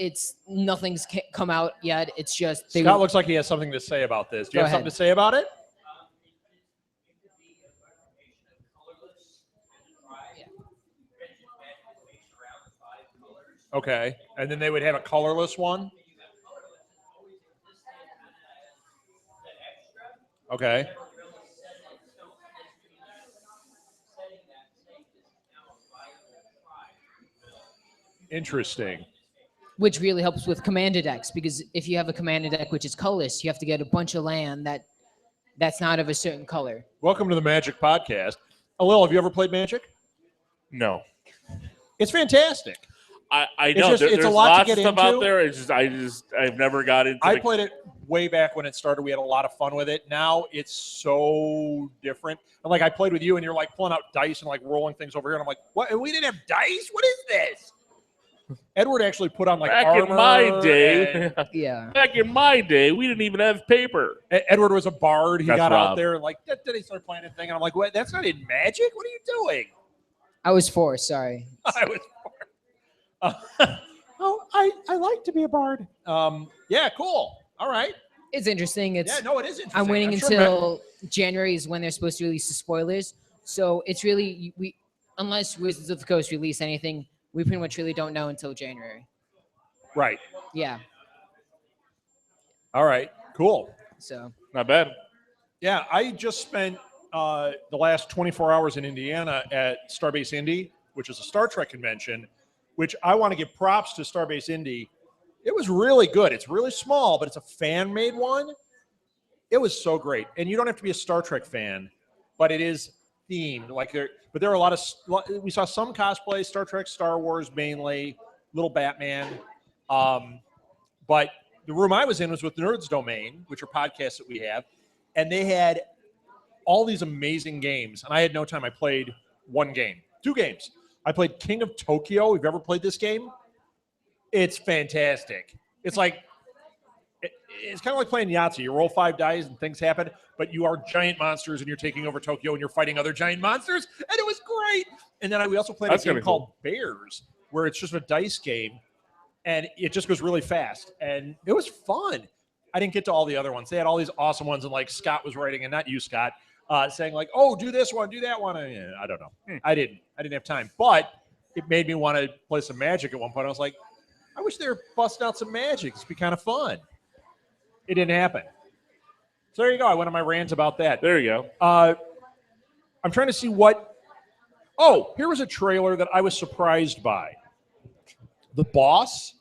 Speaker 3: nothing's come out yet. It's just
Speaker 1: Scott looks like he has something to say about this. Do you have something to say about it? Okay. And then they would have a colorless one? Okay. Interesting.
Speaker 3: Which really helps with commander decks, because if you have a commander deck which is colorless, you have to get a bunch of land that's not of a certain color.
Speaker 1: Welcome to the Magic Podcast. Alil, have you ever played Magic?
Speaker 2: No.
Speaker 1: It's fantastic.
Speaker 2: I know.
Speaker 1: It's a lot
Speaker 2: lots
Speaker 1: to get
Speaker 2: of stuff
Speaker 1: into.
Speaker 2: out there. I've never got into
Speaker 1: I played it way back when it started, we had a lot of fun with it. Now it's so different. And like I played with you, and you're like pulling out dice and like rolling things over here, and I'm like, what? And we didn't have dice? What is this? Edward actually put on like
Speaker 2: Back
Speaker 1: armor.
Speaker 2: in my day,
Speaker 3: Yeah.
Speaker 2: back in my day, we didn't even have paper.
Speaker 1: Edward was a bard. He
Speaker 2: That's
Speaker 1: got
Speaker 2: Rob.
Speaker 1: out there and like, then he started playing a thing, and I'm like, what? That's not in Magic. What are you doing?
Speaker 3: I was 4. Sorry.
Speaker 1: I was. I like to be a bard. Yeah, cool. All right.
Speaker 3: It's interesting. It's
Speaker 1: Yeah, no, it is interesting.
Speaker 3: I'm waiting
Speaker 1: sure
Speaker 3: until January is when they're supposed to release the spoilers. So it's really we unless Wizards of the Coast release anything, we pretty much really don't know until January.
Speaker 1: Right.
Speaker 3: Yeah.
Speaker 1: All right. Cool.
Speaker 3: So
Speaker 2: Not bad.
Speaker 1: Yeah, I just spent the last 24 hours in Indiana at Starbase Indy, which is a Star Trek convention, which I want to give props to Starbase Indy. It was really good. It's really small, but it's a fan-made one. It was so great. And you don't have to be a Star Trek fan, but it is themed. But there are a lot of, we saw some cosplay, Star Trek, Star Wars mainly, little Batman. But the room I was in was with Nerds Domain, which are podcasts that we have. And they had all these amazing games. And I had no time. I played 2 games. I played King of Tokyo. Have you ever played this game? It's fantastic. It's like, it's kind of like playing Yahtzee. You roll 5 dice and things happen, but you are giant monsters and you're taking over Tokyo and you're fighting other giant monsters. And it was great. And then we also played a game called Bears, where it's just a dice game and it just goes really fast. And it was fun. I didn't get to all the other ones. They had all these awesome ones. And like Scott was writing, and not you, Scott, saying like, oh, do this one, do that one. I don't know. I didn't have time, but it made me want to play some Magic at one point. I was like, I wish they were busting out some Magic. It'd be kind of fun. It didn't happen. So there you go. I went on my rant about that.
Speaker 2: There you go.
Speaker 1: I'm trying to see what. Oh, here was a trailer that I was surprised by. The Boss.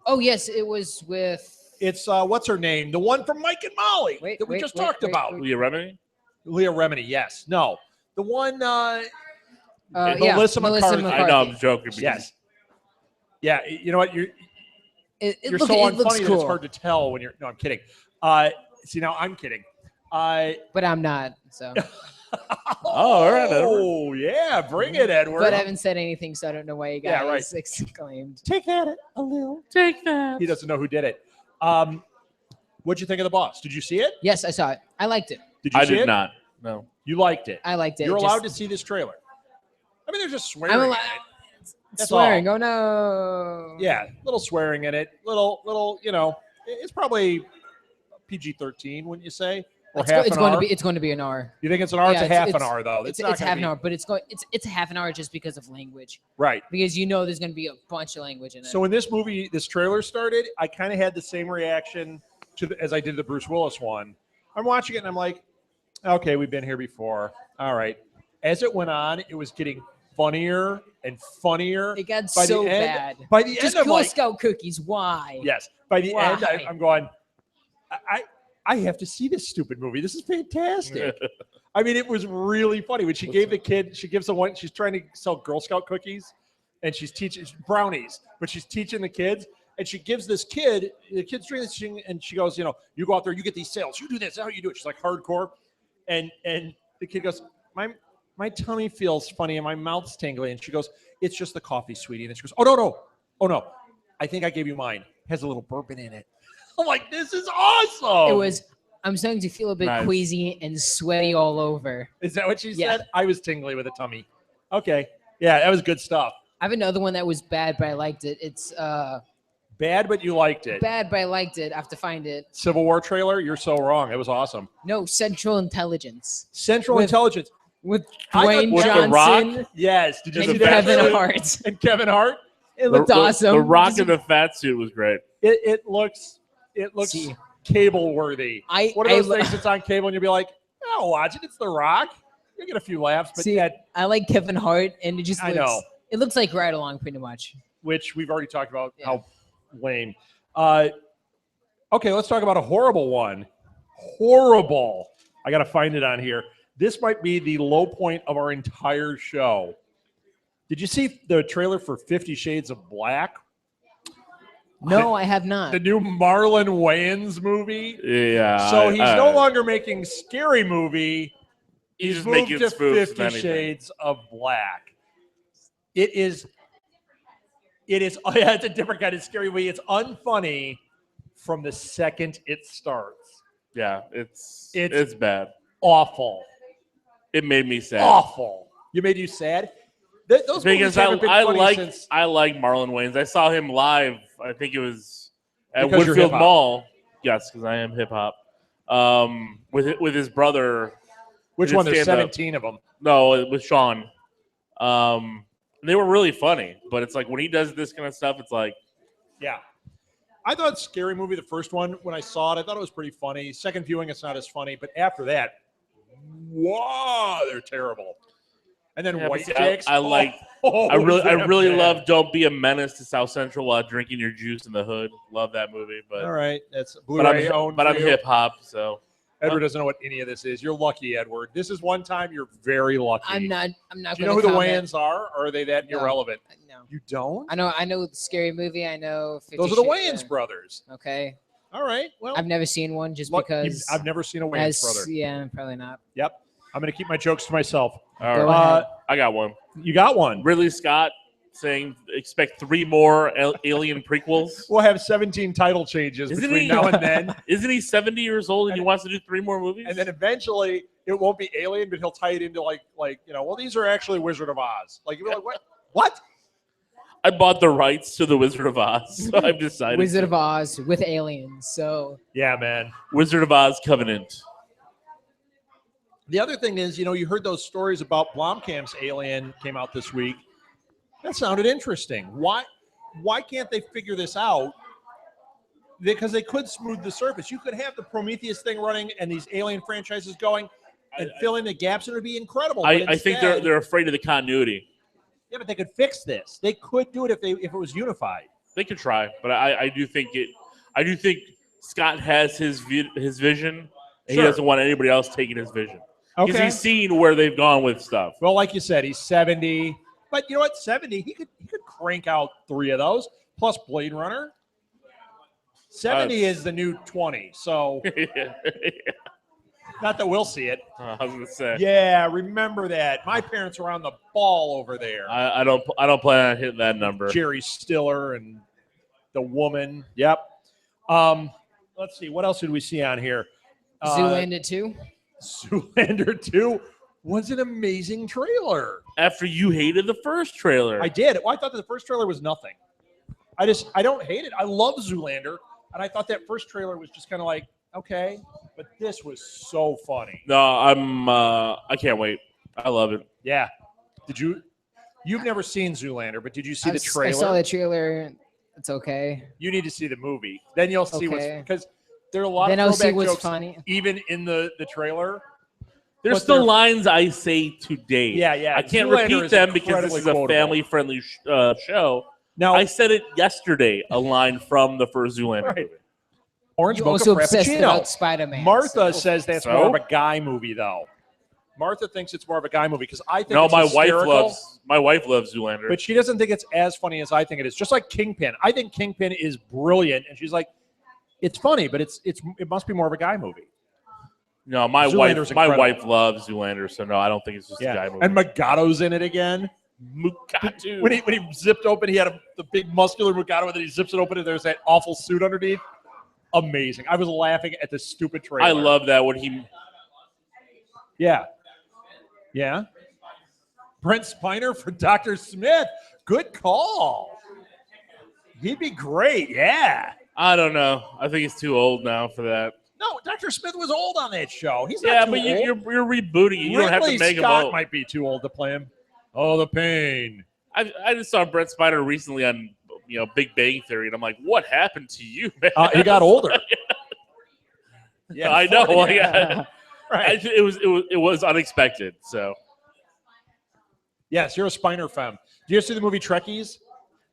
Speaker 3: oh yes, it was with
Speaker 1: It's what's her name? The one from Mike and Molly that we just talked about.
Speaker 2: Leah Remini?
Speaker 1: Leah Remini. Yes. No. The one.
Speaker 3: Melissa
Speaker 1: McCarthy.
Speaker 2: I know, I'm joking.
Speaker 1: Yes. Yeah. You know what? You're
Speaker 3: It
Speaker 1: so
Speaker 3: looks
Speaker 1: unfunny that
Speaker 3: cool,
Speaker 1: it's hard to tell when you're. No, I'm kidding. See, now I'm kidding.
Speaker 3: but I'm not. So,
Speaker 2: all right, Edward.
Speaker 1: Oh, yeah. Bring it, Edward.
Speaker 3: but I haven't said anything, so I don't know why you guys
Speaker 1: Yeah, right.
Speaker 3: exclaimed.
Speaker 1: Take that a little.
Speaker 2: Take that.
Speaker 1: He doesn't know who did it. What'd you think of The Boss? Did you see it?
Speaker 3: Yes, I saw it. I liked it.
Speaker 1: Did you
Speaker 2: I
Speaker 1: see
Speaker 2: did
Speaker 1: it?
Speaker 2: not. No.
Speaker 1: You liked it.
Speaker 3: I liked it.
Speaker 1: You're
Speaker 3: Just-
Speaker 1: allowed to see this trailer. I mean, there's just swearing
Speaker 3: I'm
Speaker 1: in
Speaker 3: allowed.
Speaker 1: it. That's
Speaker 3: Swearing.
Speaker 1: all.
Speaker 3: Oh no.
Speaker 1: Yeah, little swearing in it. Little. You know, it's probably PG-13, wouldn't you say? Or half
Speaker 3: It's
Speaker 1: an
Speaker 3: going
Speaker 1: hour.
Speaker 3: to be. It's going to be an R.
Speaker 1: You think it's an hour?
Speaker 3: Yeah,
Speaker 1: it's a half an hour though.
Speaker 3: It's
Speaker 1: not
Speaker 3: half
Speaker 1: gonna
Speaker 3: an
Speaker 1: be-
Speaker 3: hour, but it's a half an hour just because of language.
Speaker 1: Right.
Speaker 3: Because there's going to be a bunch of language in it.
Speaker 1: So when this trailer started, I kind of had the same reaction as I did the Bruce Willis one. I'm watching it and I'm like, okay, we've been here before. All right. As it went on, it was getting funnier and funnier.
Speaker 3: it got
Speaker 1: by
Speaker 3: so
Speaker 1: the end,
Speaker 3: bad.
Speaker 1: By the
Speaker 3: Just
Speaker 1: end, I'm
Speaker 3: Girl
Speaker 1: like,
Speaker 3: Scout cookies. Why?
Speaker 1: yes. By the end,
Speaker 3: Why?
Speaker 1: I'm going, I have to see this stupid movie. This is fantastic. I mean, it was really funny when she gave the kid. She gives the one. She's trying to sell Girl Scout cookies, and she's teaching brownies, but she's teaching the kids. And she gives this kid, the kid's doing this thing, and she goes, you go out there, you get these sales, you do this, that's how you do it. She's like hardcore, and the kid goes, my tummy feels funny and my mouth's tingling, and she goes, it's just the coffee, sweetie. And she goes, oh no, I think I gave you mine. It has a little bourbon in it. I'm like, this is awesome.
Speaker 3: It was. I'm starting to feel a bit
Speaker 2: Nice.
Speaker 3: queasy and sweaty all over.
Speaker 1: Is that what she
Speaker 3: Yeah.
Speaker 1: said? I was tingly with a tummy. Okay, yeah, that was good stuff.
Speaker 3: I have another one that was bad, but I liked it. It's
Speaker 1: Bad, but you liked it.
Speaker 3: bad, but I liked it. I have to find it.
Speaker 1: Civil War trailer. You're so wrong. It was awesome.
Speaker 3: No, Central Intelligence
Speaker 1: Central
Speaker 3: With-
Speaker 1: Intelligence.
Speaker 3: with
Speaker 1: I thought-
Speaker 3: Dwayne
Speaker 2: With The
Speaker 3: Johnson
Speaker 2: Rock?
Speaker 1: Yes. Did you
Speaker 3: and
Speaker 1: see that?
Speaker 3: Kevin Hart.
Speaker 1: And Kevin Hart.
Speaker 3: It looked awesome.
Speaker 2: The Rock in the fat suit was great.
Speaker 1: It looks
Speaker 3: See.
Speaker 1: cable worthy.
Speaker 3: I
Speaker 1: One of those
Speaker 3: I,
Speaker 1: things that's on cable and you'll be like, I'll watch it. It's The Rock. You get a few laughs, but
Speaker 3: See,
Speaker 1: yeah,
Speaker 3: I like Kevin Hart, and it just
Speaker 1: I
Speaker 3: looks,
Speaker 1: know.
Speaker 3: It looks like Ride Along pretty much.
Speaker 1: which we've already talked about
Speaker 3: Yeah.
Speaker 1: how lame. Okay, let's talk about a horrible one. Horrible. I got to find it on here. This might be the low point of our entire show. Did you see the trailer for 50 Shades of Black?
Speaker 3: No, I have not.
Speaker 1: The new Marlon Wayans movie.
Speaker 2: Yeah.
Speaker 1: So he's no longer making Scary Movie.
Speaker 2: He's
Speaker 1: He's
Speaker 2: just
Speaker 1: moved
Speaker 2: making
Speaker 1: to
Speaker 2: spoofs of
Speaker 1: 50
Speaker 2: anything.
Speaker 1: Shades of Black. It is. Oh yeah, it's a different kind of scary movie. It's unfunny from the second it starts.
Speaker 2: Yeah, it's bad.
Speaker 1: Awful.
Speaker 2: It made me sad.
Speaker 1: Awful. You made you sad? Those movies
Speaker 2: Because
Speaker 1: haven't been funny since.
Speaker 2: I like Marlon Wayans. I saw him live. I think it was at
Speaker 1: Because you're
Speaker 2: Woodfield
Speaker 1: hip-hop.
Speaker 2: Mall. Yes, because I am hip hop. With his brother.
Speaker 1: Which
Speaker 2: He
Speaker 1: one?
Speaker 2: did
Speaker 1: There's
Speaker 2: stand-up.
Speaker 1: 17 of them.
Speaker 2: No, with Sean. They were really funny, but it's like when he does this kind of stuff, it's like,
Speaker 1: Yeah. I thought Scary Movie, the first one, when I saw it, I thought it was pretty funny. Second viewing, it's not as funny. But after that, wow, they're terrible. And then
Speaker 2: yeah,
Speaker 1: White
Speaker 2: but see,
Speaker 1: Chicks.
Speaker 2: I like.
Speaker 1: oh,
Speaker 2: I really
Speaker 1: man.
Speaker 2: love "Don't Be a Menace to South Central while drinking your juice in the hood." Love that movie, but
Speaker 1: All right, that's
Speaker 2: but
Speaker 1: Blu-ray owned.
Speaker 2: I'm
Speaker 1: for you.
Speaker 2: hip hop, so
Speaker 1: Edward doesn't know what any of this is. You're lucky, Edward. This is one time you're very lucky.
Speaker 3: I'm not.
Speaker 1: Do you know who the Wayans are, or are they that
Speaker 3: No.
Speaker 1: irrelevant?
Speaker 3: No.
Speaker 1: You don't?
Speaker 3: I know the Scary Movie. I know. 50
Speaker 1: Those are the
Speaker 3: Shades-
Speaker 1: Wayans brothers.
Speaker 3: Okay.
Speaker 1: All right. Well,
Speaker 3: I've never seen one just
Speaker 1: look,
Speaker 3: because.
Speaker 1: I've never seen a Wayans
Speaker 3: as,
Speaker 1: brother.
Speaker 3: Yeah, probably not.
Speaker 1: Yep. I'm going to keep my jokes to myself.
Speaker 2: all
Speaker 3: Go
Speaker 2: right.
Speaker 3: ahead.
Speaker 2: I got one.
Speaker 1: You got one.
Speaker 2: Ridley Scott saying expect 3 more Alien prequels.
Speaker 1: We'll have 17 title changes
Speaker 2: Isn't
Speaker 1: between
Speaker 2: he-
Speaker 1: now and then.
Speaker 2: Isn't he 70 years old and he wants to do 3 more movies?
Speaker 1: And then eventually it won't be Alien, but he'll tie it into like well, these are actually Wizard of Oz. Like you'll be like, what? What?
Speaker 2: I bought the rights to the Wizard of Oz, so I've decided.
Speaker 3: Wizard of Oz with aliens. So
Speaker 1: Yeah, man.
Speaker 2: Wizard of Oz Covenant.
Speaker 1: The other thing is, you heard those stories about Blomkamp's Alien came out this week. That sounded interesting. Why can't they figure this out? Because they could smooth the surface. You could have the Prometheus thing running and these Alien franchises going and fill in the gaps. It would be incredible. But
Speaker 2: I think
Speaker 1: instead-
Speaker 2: they're afraid of the continuity.
Speaker 1: Yeah, but they could fix this. They could do it if it was unified.
Speaker 2: They could try, but I do think Scott has his vision. And
Speaker 1: Sure.
Speaker 2: He doesn't want anybody else taking his vision because he's seen where they've gone with stuff.
Speaker 1: Well, like you said, he's 70. But you know what? 70, he could crank out 3 of those plus Blade Runner. 70 is the new 20. So not that we'll see it.
Speaker 2: I was gonna say.
Speaker 1: Yeah, remember that. My parents were on the ball over there.
Speaker 2: I don't plan on hitting that number.
Speaker 1: Jerry Stiller and the woman. Yep. Let's see. What else did we see on here?
Speaker 3: Zoolander 2.
Speaker 1: Zoolander 2 was an amazing trailer.
Speaker 2: After you hated the first trailer,
Speaker 1: I did. Well, I thought that the first trailer was nothing. I don't hate it. I love Zoolander. And I thought that first trailer was just kind of like, okay. But this was so funny.
Speaker 2: No, I can't wait. I love it.
Speaker 1: Yeah. You've never seen Zoolander, but did you see the
Speaker 3: I
Speaker 1: trailer?
Speaker 3: saw the trailer. It's okay.
Speaker 1: You need to see the movie. Then you'll see
Speaker 3: Okay.
Speaker 1: because there are a lot
Speaker 3: Then
Speaker 1: of
Speaker 3: I'll see
Speaker 1: throwback
Speaker 3: what's
Speaker 1: jokes
Speaker 3: funny.
Speaker 1: even in the trailer.
Speaker 2: There's
Speaker 1: But
Speaker 2: still
Speaker 1: they're-
Speaker 2: lines I say today.
Speaker 1: Yeah.
Speaker 2: I can't
Speaker 1: Zoolander
Speaker 2: repeat
Speaker 1: is
Speaker 2: them because this
Speaker 1: incredibly
Speaker 2: is a
Speaker 1: quotable.
Speaker 2: family-friendly show.
Speaker 1: Now,
Speaker 2: I said it yesterday, a line from the first Zoolander
Speaker 1: Right.
Speaker 2: movie.
Speaker 1: Orange
Speaker 3: You're
Speaker 1: Mocha
Speaker 3: also obsessed
Speaker 1: Frappuccino.
Speaker 3: about Spider-Man.
Speaker 1: Martha says that's
Speaker 2: So?
Speaker 1: more of a guy movie, though. Martha thinks it's more of a guy movie because I think
Speaker 2: No,
Speaker 1: it's
Speaker 2: my
Speaker 1: hysterical,
Speaker 2: wife loves Zoolander.
Speaker 1: but she doesn't think it's as funny as I think it is. Just like Kingpin, I think Kingpin is brilliant, and she's like, it's funny, but it must be more of a guy movie.
Speaker 2: No, my
Speaker 1: Zoolander's
Speaker 2: wife
Speaker 1: incredible.
Speaker 2: loves Zoolander, so no, I don't think it's just a guy movie.
Speaker 1: And Mugato's in it again.
Speaker 2: Mugatu.
Speaker 1: When he zipped open, he had the big muscular Mugato, and then he zips it open, and there's that awful suit underneath. Amazing. I was laughing at the stupid trailer.
Speaker 2: I love that when he.
Speaker 1: Yeah. Brent Spiner for Dr. Smith. Good call. He'd be great. Yeah.
Speaker 2: I don't know. I think he's too old now for that.
Speaker 1: No, Dr. Smith was old on that show. He's not
Speaker 2: Yeah,
Speaker 1: too
Speaker 2: but
Speaker 1: old.
Speaker 2: you're rebooting it. You don't have to
Speaker 1: Ridley
Speaker 2: make him
Speaker 1: Scott
Speaker 2: old.
Speaker 1: might be too old to play him. Oh, the pain.
Speaker 2: I just saw Brent Spiner recently on Big Bang Theory, and I'm like, what happened to you, man?
Speaker 1: He got older. Yeah,
Speaker 2: I know. Yeah.
Speaker 1: Right.
Speaker 2: It was unexpected. So
Speaker 1: Yes, you're a Spiner fan. Do you ever see the movie Trekkies?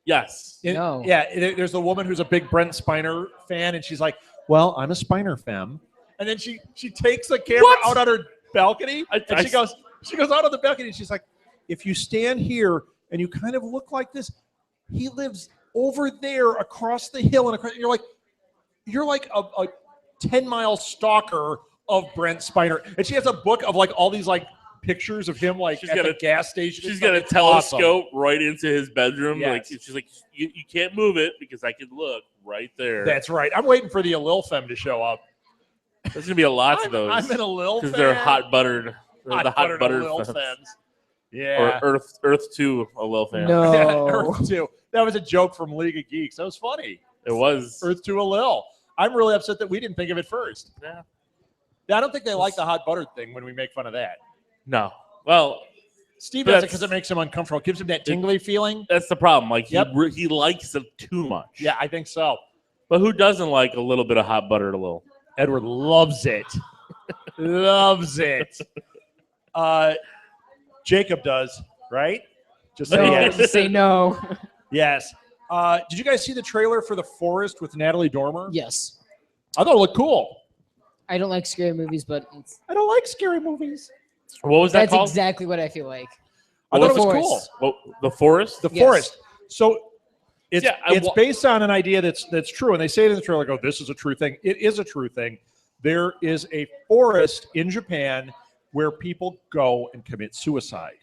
Speaker 2: yes,
Speaker 3: No.
Speaker 1: Yeah, there's a woman who's a big Brent Spiner fan, and she's like, well, I'm a Spiner fan. And then she takes the camera
Speaker 2: What?
Speaker 1: out on her balcony,
Speaker 2: I-
Speaker 1: and she goes out on the balcony, and she's like, if you stand here and you kind of look like this, he lives over there across the hill, and you're like a 10-mile stalker of Brent Spiner. And she has a book of like all these like pictures of him like
Speaker 2: She's
Speaker 1: at
Speaker 2: got
Speaker 1: the
Speaker 2: a-
Speaker 1: gas station.
Speaker 2: She's
Speaker 1: It's
Speaker 2: got a
Speaker 1: fucking awesome.
Speaker 2: telescope right into his bedroom.
Speaker 1: Yes.
Speaker 2: Like she's like, you can't move it because I can look right there.
Speaker 1: That's right. I'm waiting for the Lil Femme to show up.
Speaker 2: There's gonna be a lot of those.
Speaker 1: I'm in a Lil Femme.
Speaker 2: because they're hot buttered. They're the hot buttered
Speaker 1: Lil
Speaker 2: femmes.
Speaker 1: Femmes. Yeah.
Speaker 2: Or Earth 2, a little fan.
Speaker 3: No.
Speaker 1: Earth 2. That was a joke from League of Geeks. That was funny.
Speaker 2: It was.
Speaker 1: Earth 2 a Lil. I'm really upset that we didn't think of it first.
Speaker 2: Yeah.
Speaker 1: I don't think they like the hot buttered thing when we make fun of that.
Speaker 2: No. Well,
Speaker 1: Steve
Speaker 2: But
Speaker 1: does it
Speaker 2: that's-
Speaker 1: because it makes him uncomfortable. It gives him that tingly feeling.
Speaker 2: that's the problem. Like
Speaker 1: Yep.
Speaker 2: he likes it too much.
Speaker 1: Yeah, I think so.
Speaker 2: But who doesn't like a little bit of hot buttered a little?
Speaker 1: Edward loves it. Loves it. Jacob does, right? Just say
Speaker 3: No,
Speaker 1: yes.
Speaker 3: just say no.
Speaker 1: Yes. Did you guys see the trailer for The Forest with Natalie Dormer?
Speaker 3: Yes.
Speaker 1: I thought it looked cool.
Speaker 3: I don't like scary movies, but
Speaker 1: I don't like scary movies.
Speaker 2: What was that
Speaker 3: that's
Speaker 2: called?
Speaker 3: exactly what I feel like.
Speaker 1: I thought it was
Speaker 3: Forest.
Speaker 1: cool.
Speaker 2: Well, the Forest?
Speaker 1: The
Speaker 3: Yes.
Speaker 1: Forest. So it's
Speaker 2: Yeah,
Speaker 1: it's based on an idea that's true, and they say it in the trailer. Go, this is a true thing. It is a true thing. There is a forest in Japan where people go and commit suicide.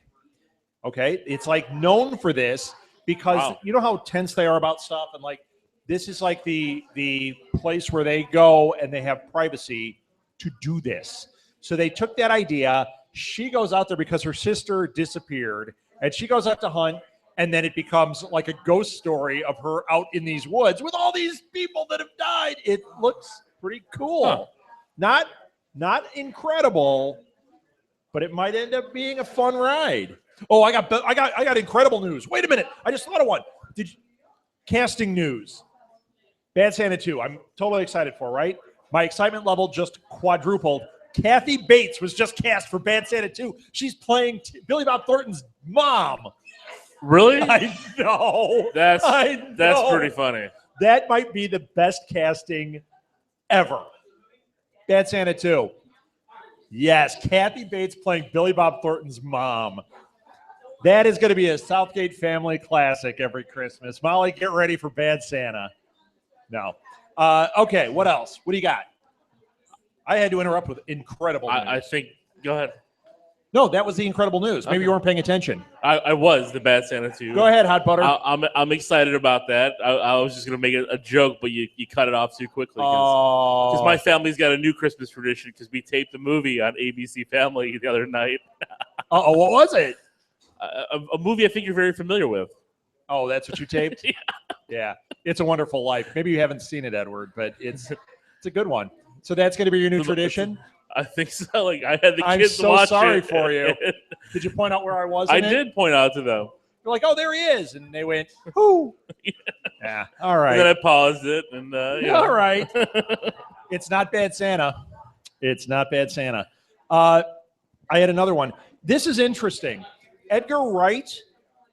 Speaker 1: Okay, it's like known for this because
Speaker 2: Wow.
Speaker 1: you know how tense they are about stuff, and like this is like the place where they go and they have privacy to do this. So they took that idea. She goes out there because her sister disappeared, and she goes out to hunt. And then it becomes like a ghost story of her out in these woods with all these people that have died. It looks pretty cool.
Speaker 2: Huh.
Speaker 1: Not incredible, but it might end up being a fun ride. Oh, I got incredible news. Wait a minute. I just thought of one. Casting news. Bad Santa 2. I'm totally excited for, right? My excitement level just quadrupled. Kathy Bates was just cast for Bad Santa 2. She's playing Billy Bob Thornton's mom.
Speaker 2: Really?
Speaker 1: I know.
Speaker 2: That's
Speaker 1: know.
Speaker 2: pretty funny.
Speaker 1: That might be the best casting ever. Bad Santa 2. Yes, Kathy Bates playing Billy Bob Thornton's mom. That is going to be a Southgate family classic every Christmas. Molly, get ready for Bad Santa. No. Okay, what else? What do you got? I had to interrupt with incredible news.
Speaker 2: I think. Go ahead.
Speaker 1: No, that was the incredible news. Maybe
Speaker 2: Okay.
Speaker 1: you weren't paying attention.
Speaker 2: I was the Bad Santa 2.
Speaker 1: Go ahead, Hot Butter.
Speaker 2: I'm excited about that. I was just gonna make a joke, but you cut it off too quickly. Because
Speaker 1: Oh,
Speaker 2: my family's got a new Christmas tradition because we taped the movie on ABC Family the other night.
Speaker 1: what was it?
Speaker 2: A movie I think you're very familiar with.
Speaker 1: Oh, that's what you taped? Yeah. It's a Wonderful Life. Maybe you haven't seen it, Edward, but it's a good one. So that's going to be your new tradition?
Speaker 2: I think so. Like I had the
Speaker 1: I'm
Speaker 2: kids
Speaker 1: so
Speaker 2: watch
Speaker 1: sorry
Speaker 2: it.
Speaker 1: for you. Did you point out where I was?
Speaker 2: I
Speaker 1: in it?
Speaker 2: did point out to them.
Speaker 1: You're like, oh, there he is. And they went, who? Yeah. All
Speaker 2: And then
Speaker 1: right.
Speaker 2: I paused it and
Speaker 1: All right. It's not Bad Santa. It's not Bad Santa. I had another one. This is interesting. Edgar Wright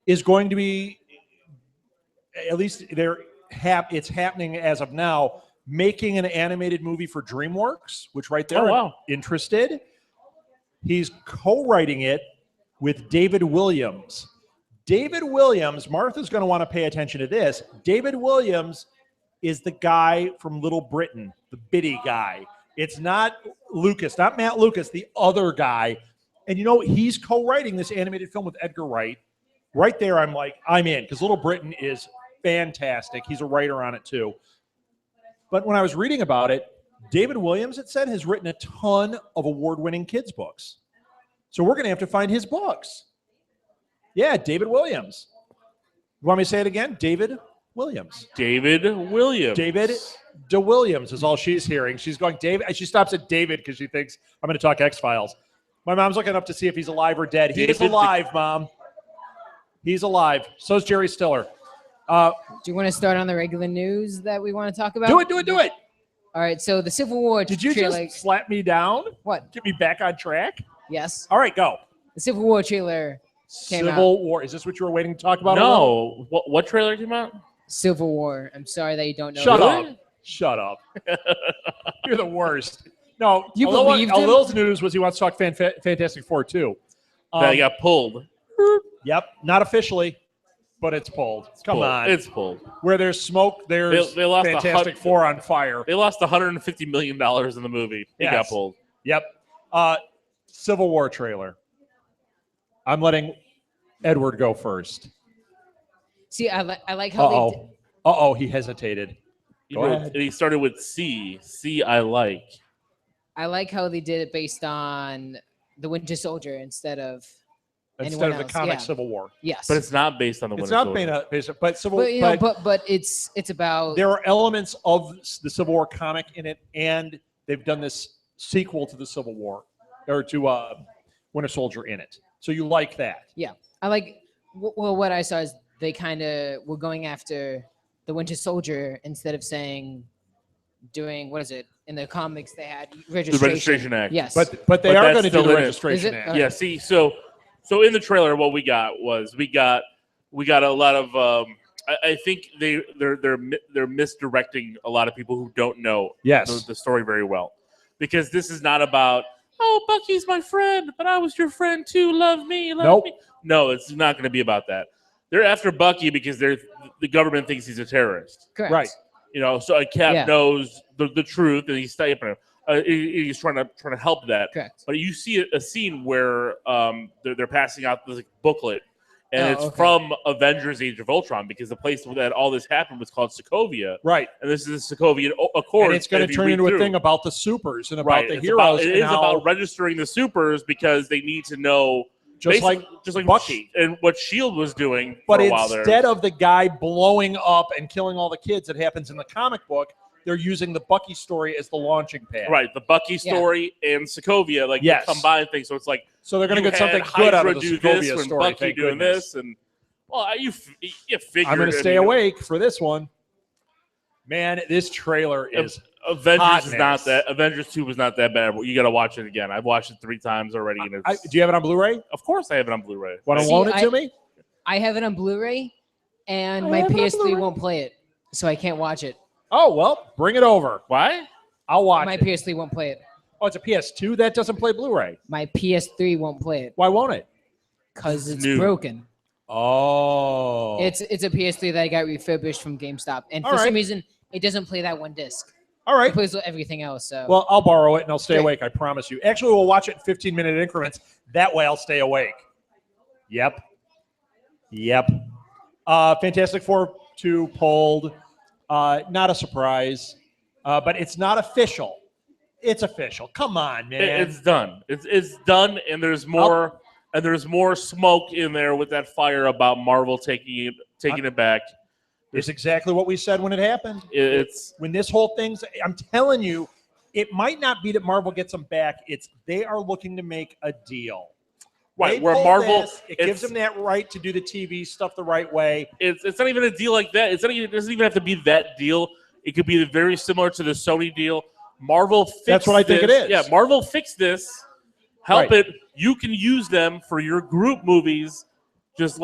Speaker 1: is going to be, at least it's happening as of now, making an animated movie for DreamWorks, which right there,
Speaker 2: Oh, wow.
Speaker 1: I'm interested. He's co-writing it with David Williams. David Williams, Martha's going to want to pay attention to this. David Williams is the guy from Little Britain, the bitty guy. It's not Lucas, not Matt Lucas, the other guy. And you know, he's co-writing this animated film with Edgar Wright. Right there, I'm like, I'm in, because Little Britain is fantastic. He's a writer on it too. But when I was reading about it, David Williams, it said, has written a ton of award-winning kids' books. So we're going to have to find his books. Yeah, David Williams. You want me to say it again? David Williams.
Speaker 2: David Williams.
Speaker 1: David DeWilliams is all she's hearing. She's going, David. She stops at David because she thinks I'm going to talk X-Files. My mom's looking up to see if he's alive or dead. He is
Speaker 2: David
Speaker 1: alive, Mom. He's alive. So's Jerry Stiller.
Speaker 3: Do you want to start on the regular news that we want to talk about?
Speaker 1: Do it.
Speaker 3: All right. So the Civil War.
Speaker 1: Did you
Speaker 3: trailer,
Speaker 1: just slap me down?
Speaker 3: what?
Speaker 1: Get me back on track?
Speaker 3: Yes.
Speaker 1: All right, go.
Speaker 3: The Civil War trailer. Came
Speaker 1: Civil War. Is this what you were waiting to talk about?
Speaker 2: No. What trailer came out?
Speaker 3: Civil War. I'm sorry that you don't know.
Speaker 1: Shut
Speaker 3: that.
Speaker 1: up. Shut up. You're the worst. No,
Speaker 3: You believed him?
Speaker 1: Lil's news was he wants to talk Fantastic Four too.
Speaker 2: That got pulled.
Speaker 1: Yep, not officially, but it's pulled.
Speaker 2: It's
Speaker 1: Come
Speaker 2: pulled.
Speaker 1: on.
Speaker 2: It's pulled.
Speaker 1: Where there's smoke, there's
Speaker 2: They lost
Speaker 1: Fantastic Four on fire.
Speaker 2: They lost $150 million in the movie. It got pulled.
Speaker 1: Yep. Civil War trailer. I'm letting Edward go first.
Speaker 3: See, I like how they.
Speaker 1: He hesitated.
Speaker 2: He started with C. C, I like.
Speaker 3: I like how they did it based on the Winter Soldier instead of
Speaker 1: the comic Civil War.
Speaker 3: Yes,
Speaker 2: But it's not based on the
Speaker 1: It's
Speaker 2: Winter
Speaker 1: not
Speaker 2: Soldier.
Speaker 1: based, but Civil.
Speaker 3: but it's about.
Speaker 1: There are elements of the Civil War comic in it, and they've done this sequel to the Civil War or to Winter Soldier in it. So you like that?
Speaker 3: Yeah, I like. Well, what I saw is they kind of were going after the Winter Soldier instead of doing what is it in the comics they had registration.
Speaker 2: The Registration Act.
Speaker 3: Yes,
Speaker 1: But they are
Speaker 2: that's
Speaker 1: going to do
Speaker 2: still
Speaker 1: the
Speaker 2: in it.
Speaker 1: Registration
Speaker 3: Is it?
Speaker 1: Act.
Speaker 3: Okay.
Speaker 2: Yeah. See, so in the trailer, what we got was we got a lot of. I think they're misdirecting a lot of people who don't know the story very well, because this is not about, oh, Bucky's my friend, but I was your friend too. Love me, love me. No, it's not going to be about that. They're after Bucky because the government thinks he's a terrorist.
Speaker 3: correct.
Speaker 1: Right.
Speaker 2: So a Cap knows the truth, and he's sniping him. He's trying to help that.
Speaker 3: Correct.
Speaker 2: But you see a scene where they're passing out this booklet, and it's
Speaker 3: okay.
Speaker 2: from Avengers: Age of Ultron, because the place that all this happened was called Sokovia.
Speaker 1: Right.
Speaker 2: And this is the Sokovian Accord.
Speaker 1: And it's going to turn into a thing about the supers and about the
Speaker 2: it's
Speaker 1: heroes.
Speaker 2: It is about registering the supers because they need to know. Just like
Speaker 1: Bucky
Speaker 2: and what Shield was doing
Speaker 1: but
Speaker 2: for a while there.
Speaker 1: Instead of the guy blowing up and killing all the kids that happens in the comic book, they're using the Bucky story as the launching pad.
Speaker 2: Right, the Bucky story and Sokovia, the combined thing. So it's like,
Speaker 1: so they're going to get something good out of the Sokovia story.
Speaker 2: Bucky doing this, and you figure.
Speaker 1: I'm going to stay awake for this one. Man, this trailer is.
Speaker 2: Avengers is not that. Avengers 2 was not that bad. You got to watch it again. I've watched it 3 times already. And
Speaker 1: do you have it on Blu-ray?
Speaker 2: Of course, I have it on Blu-ray.
Speaker 1: Want to loan it to me?
Speaker 3: I have it on Blu-ray, and my PS3 won't play it, so I can't watch it.
Speaker 1: Oh well, bring it over.
Speaker 2: Why?
Speaker 1: I'll watch
Speaker 3: My
Speaker 1: it.
Speaker 3: PS3 won't play it.
Speaker 1: Oh, it's a PS2 that doesn't play Blu-ray.
Speaker 3: My PS3 won't play it
Speaker 1: Why won't it?
Speaker 3: because it's
Speaker 2: New.
Speaker 3: broken.
Speaker 1: Oh,
Speaker 3: It's a PS3 that I got refurbished from GameStop, and for some reason it doesn't play that one disc.
Speaker 1: all right.
Speaker 3: It plays everything else. So
Speaker 1: Well, I'll borrow it and I'll stay
Speaker 3: Great.
Speaker 1: awake. I promise you. Actually, we'll watch it in 15-minute increments. That way, I'll stay awake. Yep. Fantastic Four 2 pulled. Not a surprise, but it's not official. It's official. Come on, man.
Speaker 2: It's done. It's done, and there's more. And there's more smoke in there with that fire about Marvel taking it back.
Speaker 1: It's exactly what we said when it happened.
Speaker 2: It's
Speaker 1: when this whole thing's. I'm telling you, it might not be that Marvel gets them back. It's they are looking to make a deal.
Speaker 2: right
Speaker 1: They
Speaker 2: where
Speaker 1: pull
Speaker 2: Marvel
Speaker 1: it gives them that right to do the TV stuff the right way.
Speaker 2: It's not even a deal like that. It doesn't even have to be that deal. It could be very similar to the Sony deal. Marvel fixed
Speaker 1: That's what I think it is.
Speaker 2: Yeah, Marvel fixed this. Help
Speaker 1: Right.
Speaker 2: it. You can use them for your group movies. Just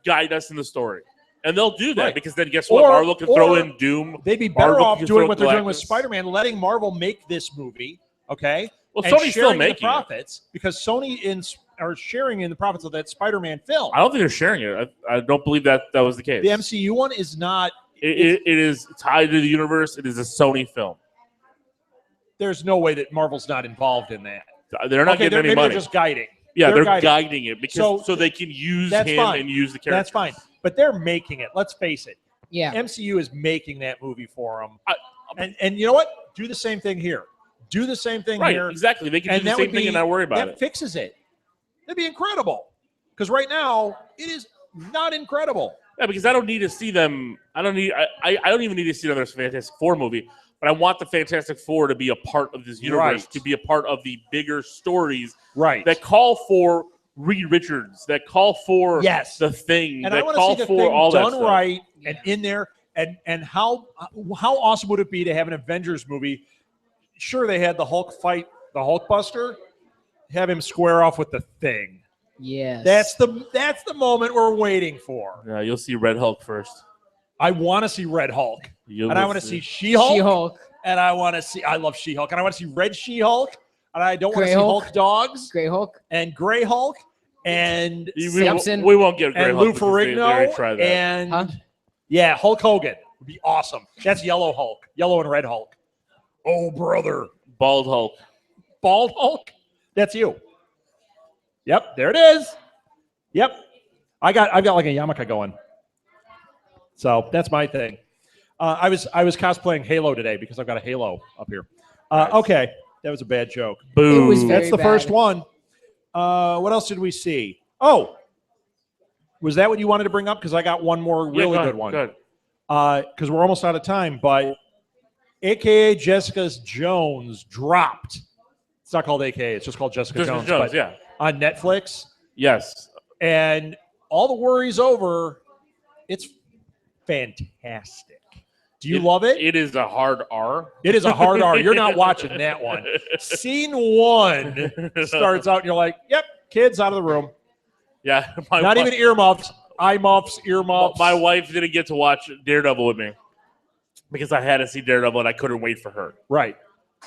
Speaker 2: guide us in the story. And they'll do that
Speaker 1: Right.
Speaker 2: because then guess what? Marvel can throw in Doom.
Speaker 1: They'd be better
Speaker 2: Marvel
Speaker 1: off
Speaker 2: can
Speaker 1: doing
Speaker 2: throw
Speaker 1: what they're doing with
Speaker 2: Galactus.
Speaker 1: Spider-Man, letting Marvel make this movie, okay?
Speaker 2: Well,
Speaker 1: and
Speaker 2: Sony's still
Speaker 1: sharing the
Speaker 2: making it.
Speaker 1: profits because Sony are sharing in the profits of that Spider-Man film.
Speaker 2: I don't think they're sharing it. I don't believe that was the case.
Speaker 1: The MCU one is not.
Speaker 2: It is tied to the universe. It is a Sony film.
Speaker 1: There's no way that Marvel's not involved in that.
Speaker 2: They're not getting any
Speaker 1: maybe
Speaker 2: money.
Speaker 1: They're just guiding.
Speaker 2: Yeah, they're
Speaker 1: guiding.
Speaker 2: guiding it because so they can use him
Speaker 1: That's fine.
Speaker 2: and use the character.
Speaker 1: That's fine. But they're making it. Let's face it.
Speaker 3: yeah,
Speaker 1: MCU is making that movie for them. And you know what? Do the same thing here. Do the same thing
Speaker 2: Right,
Speaker 1: here.
Speaker 2: exactly. They can
Speaker 1: And
Speaker 2: do the
Speaker 1: that
Speaker 2: same
Speaker 1: would
Speaker 2: thing
Speaker 1: be-
Speaker 2: and not worry about
Speaker 1: that
Speaker 2: it.
Speaker 1: fixes it. That'd be incredible. Because right now, it is not incredible.
Speaker 2: Yeah, because I don't need to see them. I don't even need to see another Fantastic Four movie. But I want the Fantastic Four to be a part of this universe,
Speaker 1: Right.
Speaker 2: to be a part of the bigger stories
Speaker 1: Right.
Speaker 2: that call for Reed Richards, that call for
Speaker 1: Yes.
Speaker 2: the Thing,
Speaker 1: And
Speaker 2: that
Speaker 1: I want
Speaker 2: call
Speaker 1: to see the
Speaker 2: for
Speaker 1: thing
Speaker 2: all that
Speaker 1: done
Speaker 2: stuff.
Speaker 1: right and in there. And how awesome would it be to have an Avengers movie? Sure, they had the Hulk fight the Hulkbuster. Have him square off with the Thing.
Speaker 3: yes.
Speaker 1: That's the moment we're waiting for.
Speaker 2: Yeah, you'll see Red Hulk first.
Speaker 1: I want to see Red Hulk,
Speaker 2: You
Speaker 1: and I
Speaker 2: will
Speaker 1: want to see She-Hulk,
Speaker 3: She-Hulk,
Speaker 1: and I love She-Hulk, and I want to see Red She-Hulk, and I don't want to
Speaker 3: Grey
Speaker 1: see
Speaker 3: Hulk.
Speaker 1: Hulk dogs
Speaker 3: Grey Hulk.
Speaker 1: and Gray Hulk, and
Speaker 3: Simpson.
Speaker 2: We won't get Grey
Speaker 1: and
Speaker 2: Hulk
Speaker 1: Lou
Speaker 2: because they already tried
Speaker 1: Ferrigno,
Speaker 2: that.
Speaker 1: and yeah, Hulk Hogan would be awesome. That's Yellow Hulk, Yellow and Red Hulk. Oh, brother,
Speaker 2: Bald Hulk.
Speaker 1: Bald Hulk. That's you. Yep, there it is. Yep, I've got like a yarmulke going. So that's my thing. I was cosplaying Halo today because I've got a Halo up here.
Speaker 2: Nice.
Speaker 1: Okay, that was a bad joke.
Speaker 2: Boo.
Speaker 3: It was very
Speaker 1: That's the
Speaker 3: bad.
Speaker 1: first one. What else did we see? Oh, was that what you wanted to bring up? Because I got one more really good one.
Speaker 2: Good.
Speaker 1: Because we're almost out of time, but AKA Jessica Jones dropped. It's not called AKA. It's just called Jessica Jones. But
Speaker 2: yeah.
Speaker 1: on Netflix.
Speaker 2: Yes.
Speaker 1: And all the worry's over. It's fantastic. Do you love it?
Speaker 2: It is a hard R.
Speaker 1: It is a hard R. You're not watching that one. Scene 1 starts out and you're like, yep, kids out of the room.
Speaker 2: Yeah.
Speaker 1: Not even earmuffs, eye muffs, earmuffs.
Speaker 2: My wife didn't get to watch Daredevil with me because I had to see Daredevil and I couldn't wait for her.
Speaker 1: Right.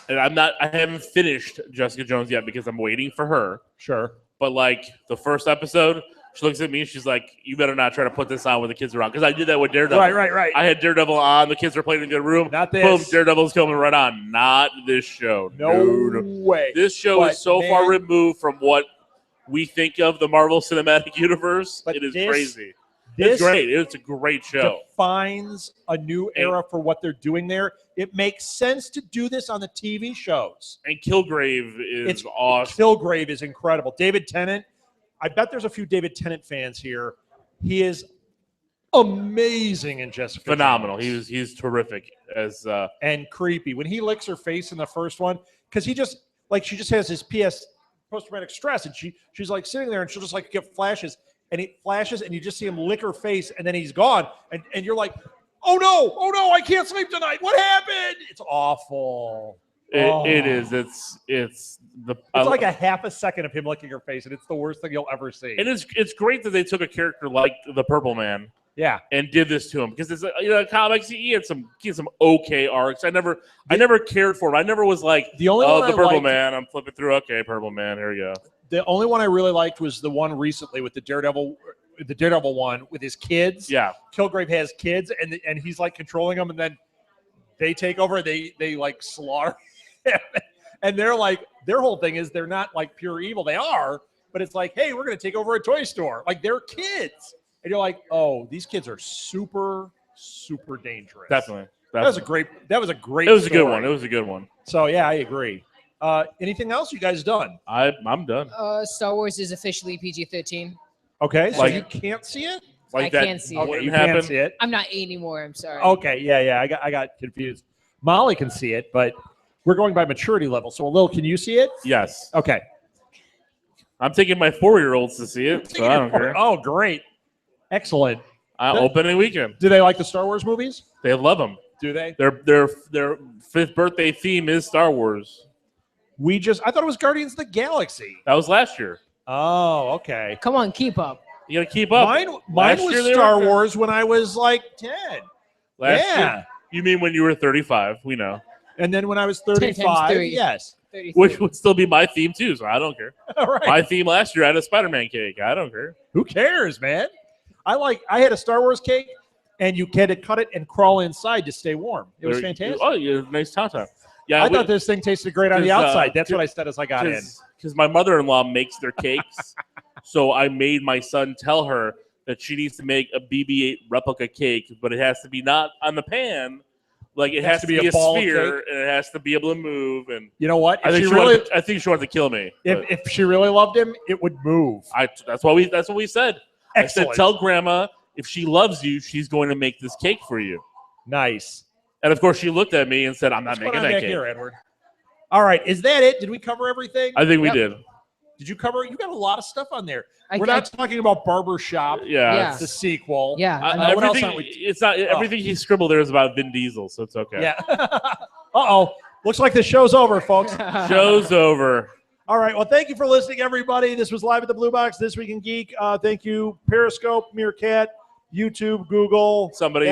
Speaker 2: And I haven't finished Jessica Jones yet because I'm waiting for her.
Speaker 1: Sure.
Speaker 2: But like the first episode, she looks at me and she's like, you better not try to put this on when the kids are on. Because I did that with Daredevil.
Speaker 1: Right.
Speaker 2: I had Daredevil on. The kids were playing in the room.
Speaker 1: Not this.
Speaker 2: Boom, Daredevil's coming right on. Not this show.
Speaker 1: No way.
Speaker 2: This show is so far removed from what we think of the Marvel Cinematic Universe.
Speaker 1: But
Speaker 2: it is
Speaker 1: this-
Speaker 2: crazy.
Speaker 1: This
Speaker 2: It's great. It's a great show.
Speaker 1: defines a new era for what they're doing there. It makes sense to do this on the TV shows.
Speaker 2: And Kilgrave is awesome.
Speaker 1: Kilgrave is incredible. David Tennant. I bet there's a few David Tennant fans here. He is amazing in Jessica
Speaker 2: Phenomenal.
Speaker 1: Jones.
Speaker 2: He's terrific as
Speaker 1: And creepy. When he licks her face in the first one, because she just has his post-traumatic stress, and she's like sitting there and she'll just like get flashes, and it flashes and you just see him lick her face and then he's gone. And you're like, oh no, I can't sleep tonight. What happened? It's awful.
Speaker 2: It is. It's
Speaker 1: like a half a second of him licking her face, and it's the worst thing you'll ever see.
Speaker 2: And it's great that they took a character like the Purple Man, and did this to him because it's comics. He had some okay arcs. I never cared for him. I never was like
Speaker 1: the only one
Speaker 2: the Purple Man. I'm flipping through. Okay, Purple Man. Here we go.
Speaker 1: The only one I really liked was the one recently with the Daredevil one with his kids.
Speaker 2: Yeah,
Speaker 1: Kilgrave has kids, and he's like controlling them, and then they take over. They like slaughter. And they're like, their whole thing is they're not like pure evil. They are, but it's like, hey, we're going to take over a toy store. Like, they're kids. And you're like, oh, these kids are super, super dangerous.
Speaker 2: definitely.
Speaker 1: That was a great
Speaker 2: It was a
Speaker 1: story.
Speaker 2: good one.
Speaker 1: So, yeah, I agree. Anything else you guys done?
Speaker 2: I'm done.
Speaker 3: Star Wars is officially PG-13.
Speaker 1: Okay, so
Speaker 2: Like-
Speaker 1: you can't see it?
Speaker 2: Like
Speaker 3: I
Speaker 2: that
Speaker 3: can't see it.
Speaker 1: Okay,
Speaker 2: wouldn't
Speaker 1: you
Speaker 2: happen.
Speaker 1: can't see it.
Speaker 3: I'm not 8 anymore. I'm sorry.
Speaker 1: Okay, yeah, I got confused. Molly can see it, but we're going by maturity level. So, Lil, can you see it?
Speaker 2: Yes,
Speaker 1: Okay.
Speaker 2: I'm taking my 4-year-olds to see it, so I don't care.
Speaker 1: Oh, great. Excellent.
Speaker 2: Opening weekend,
Speaker 1: Do they like the Star Wars movies?
Speaker 2: they love them.
Speaker 1: Do they?
Speaker 2: Their 5th birthday theme is Star Wars.
Speaker 1: I thought it was Guardians of the Galaxy.
Speaker 2: That was last year.
Speaker 1: Oh, okay.
Speaker 3: Come on, keep up.
Speaker 2: You got to keep up.
Speaker 1: Mine
Speaker 2: Last
Speaker 1: was
Speaker 2: year they
Speaker 1: Star
Speaker 2: were-
Speaker 1: Wars when I was like 10.
Speaker 2: Last
Speaker 1: Yeah.
Speaker 2: year, you mean when you were 35? We know,
Speaker 1: And then when I was
Speaker 3: 10 times
Speaker 1: 35,
Speaker 3: 3.
Speaker 1: yes.
Speaker 3: 33.
Speaker 2: which would still be my theme too. So I don't care.
Speaker 1: All right.
Speaker 2: My theme last year I had a Spider-Man cake. I don't care.
Speaker 1: Who cares, man? I had a Star Wars cake, and you had to cut it and crawl inside to stay warm. It was fantastic.
Speaker 2: Oh, you nice tauntaun. Yeah,
Speaker 1: I thought this thing tasted great on the
Speaker 2: 'cause,
Speaker 1: outside. That's what I said as I got in.
Speaker 2: Because my mother-in-law makes their cakes, so I made my son tell her that she needs to make a BB-8 replica cake, but it has to be not on the pan. Like it has to be a
Speaker 1: ball
Speaker 2: sphere,
Speaker 1: cake.
Speaker 2: and it has to be able to move. And
Speaker 1: You know what?
Speaker 2: I think she wanted to kill me. but
Speaker 1: if she really loved him, it would move.
Speaker 2: that's what we said.
Speaker 1: Excellent.
Speaker 2: I said, tell grandma if she loves you, she's going to make this cake for you.
Speaker 1: Nice.
Speaker 2: And of course, she looked at me and said, "I'm not
Speaker 1: What's
Speaker 2: making
Speaker 1: going on
Speaker 2: that
Speaker 1: back
Speaker 2: cake."
Speaker 1: here, Edward? All right. Is that it? Did we cover everything?
Speaker 2: I think we
Speaker 3: Yep.
Speaker 2: did.
Speaker 1: Did you cover? You got a lot of stuff on there.
Speaker 3: I-
Speaker 1: We're not talking about Barbershop,
Speaker 2: Yeah.
Speaker 3: Yeah.
Speaker 1: the sequel.
Speaker 3: Yeah.
Speaker 1: What else
Speaker 2: Everything,
Speaker 1: aren't we-
Speaker 2: it's not everything he scribbled there is about Vin Diesel, so it's okay.
Speaker 1: Yeah. Uh-oh. Looks like the show's over, folks.
Speaker 2: Show's over.
Speaker 1: All right. Well, thank you for listening, everybody. This was Live at the Blue Box, This Week in Geek. Thank you, Periscope, Meerkat, YouTube, Google,
Speaker 2: Somebody.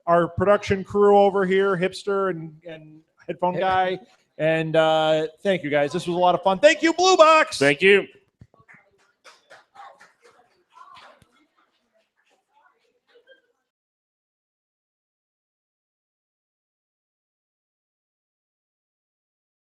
Speaker 1: our production crew over here, Hipster and Headphone Guy. And thank you, guys. This was a lot of fun. Thank you, Blue Box.
Speaker 2: Thank you.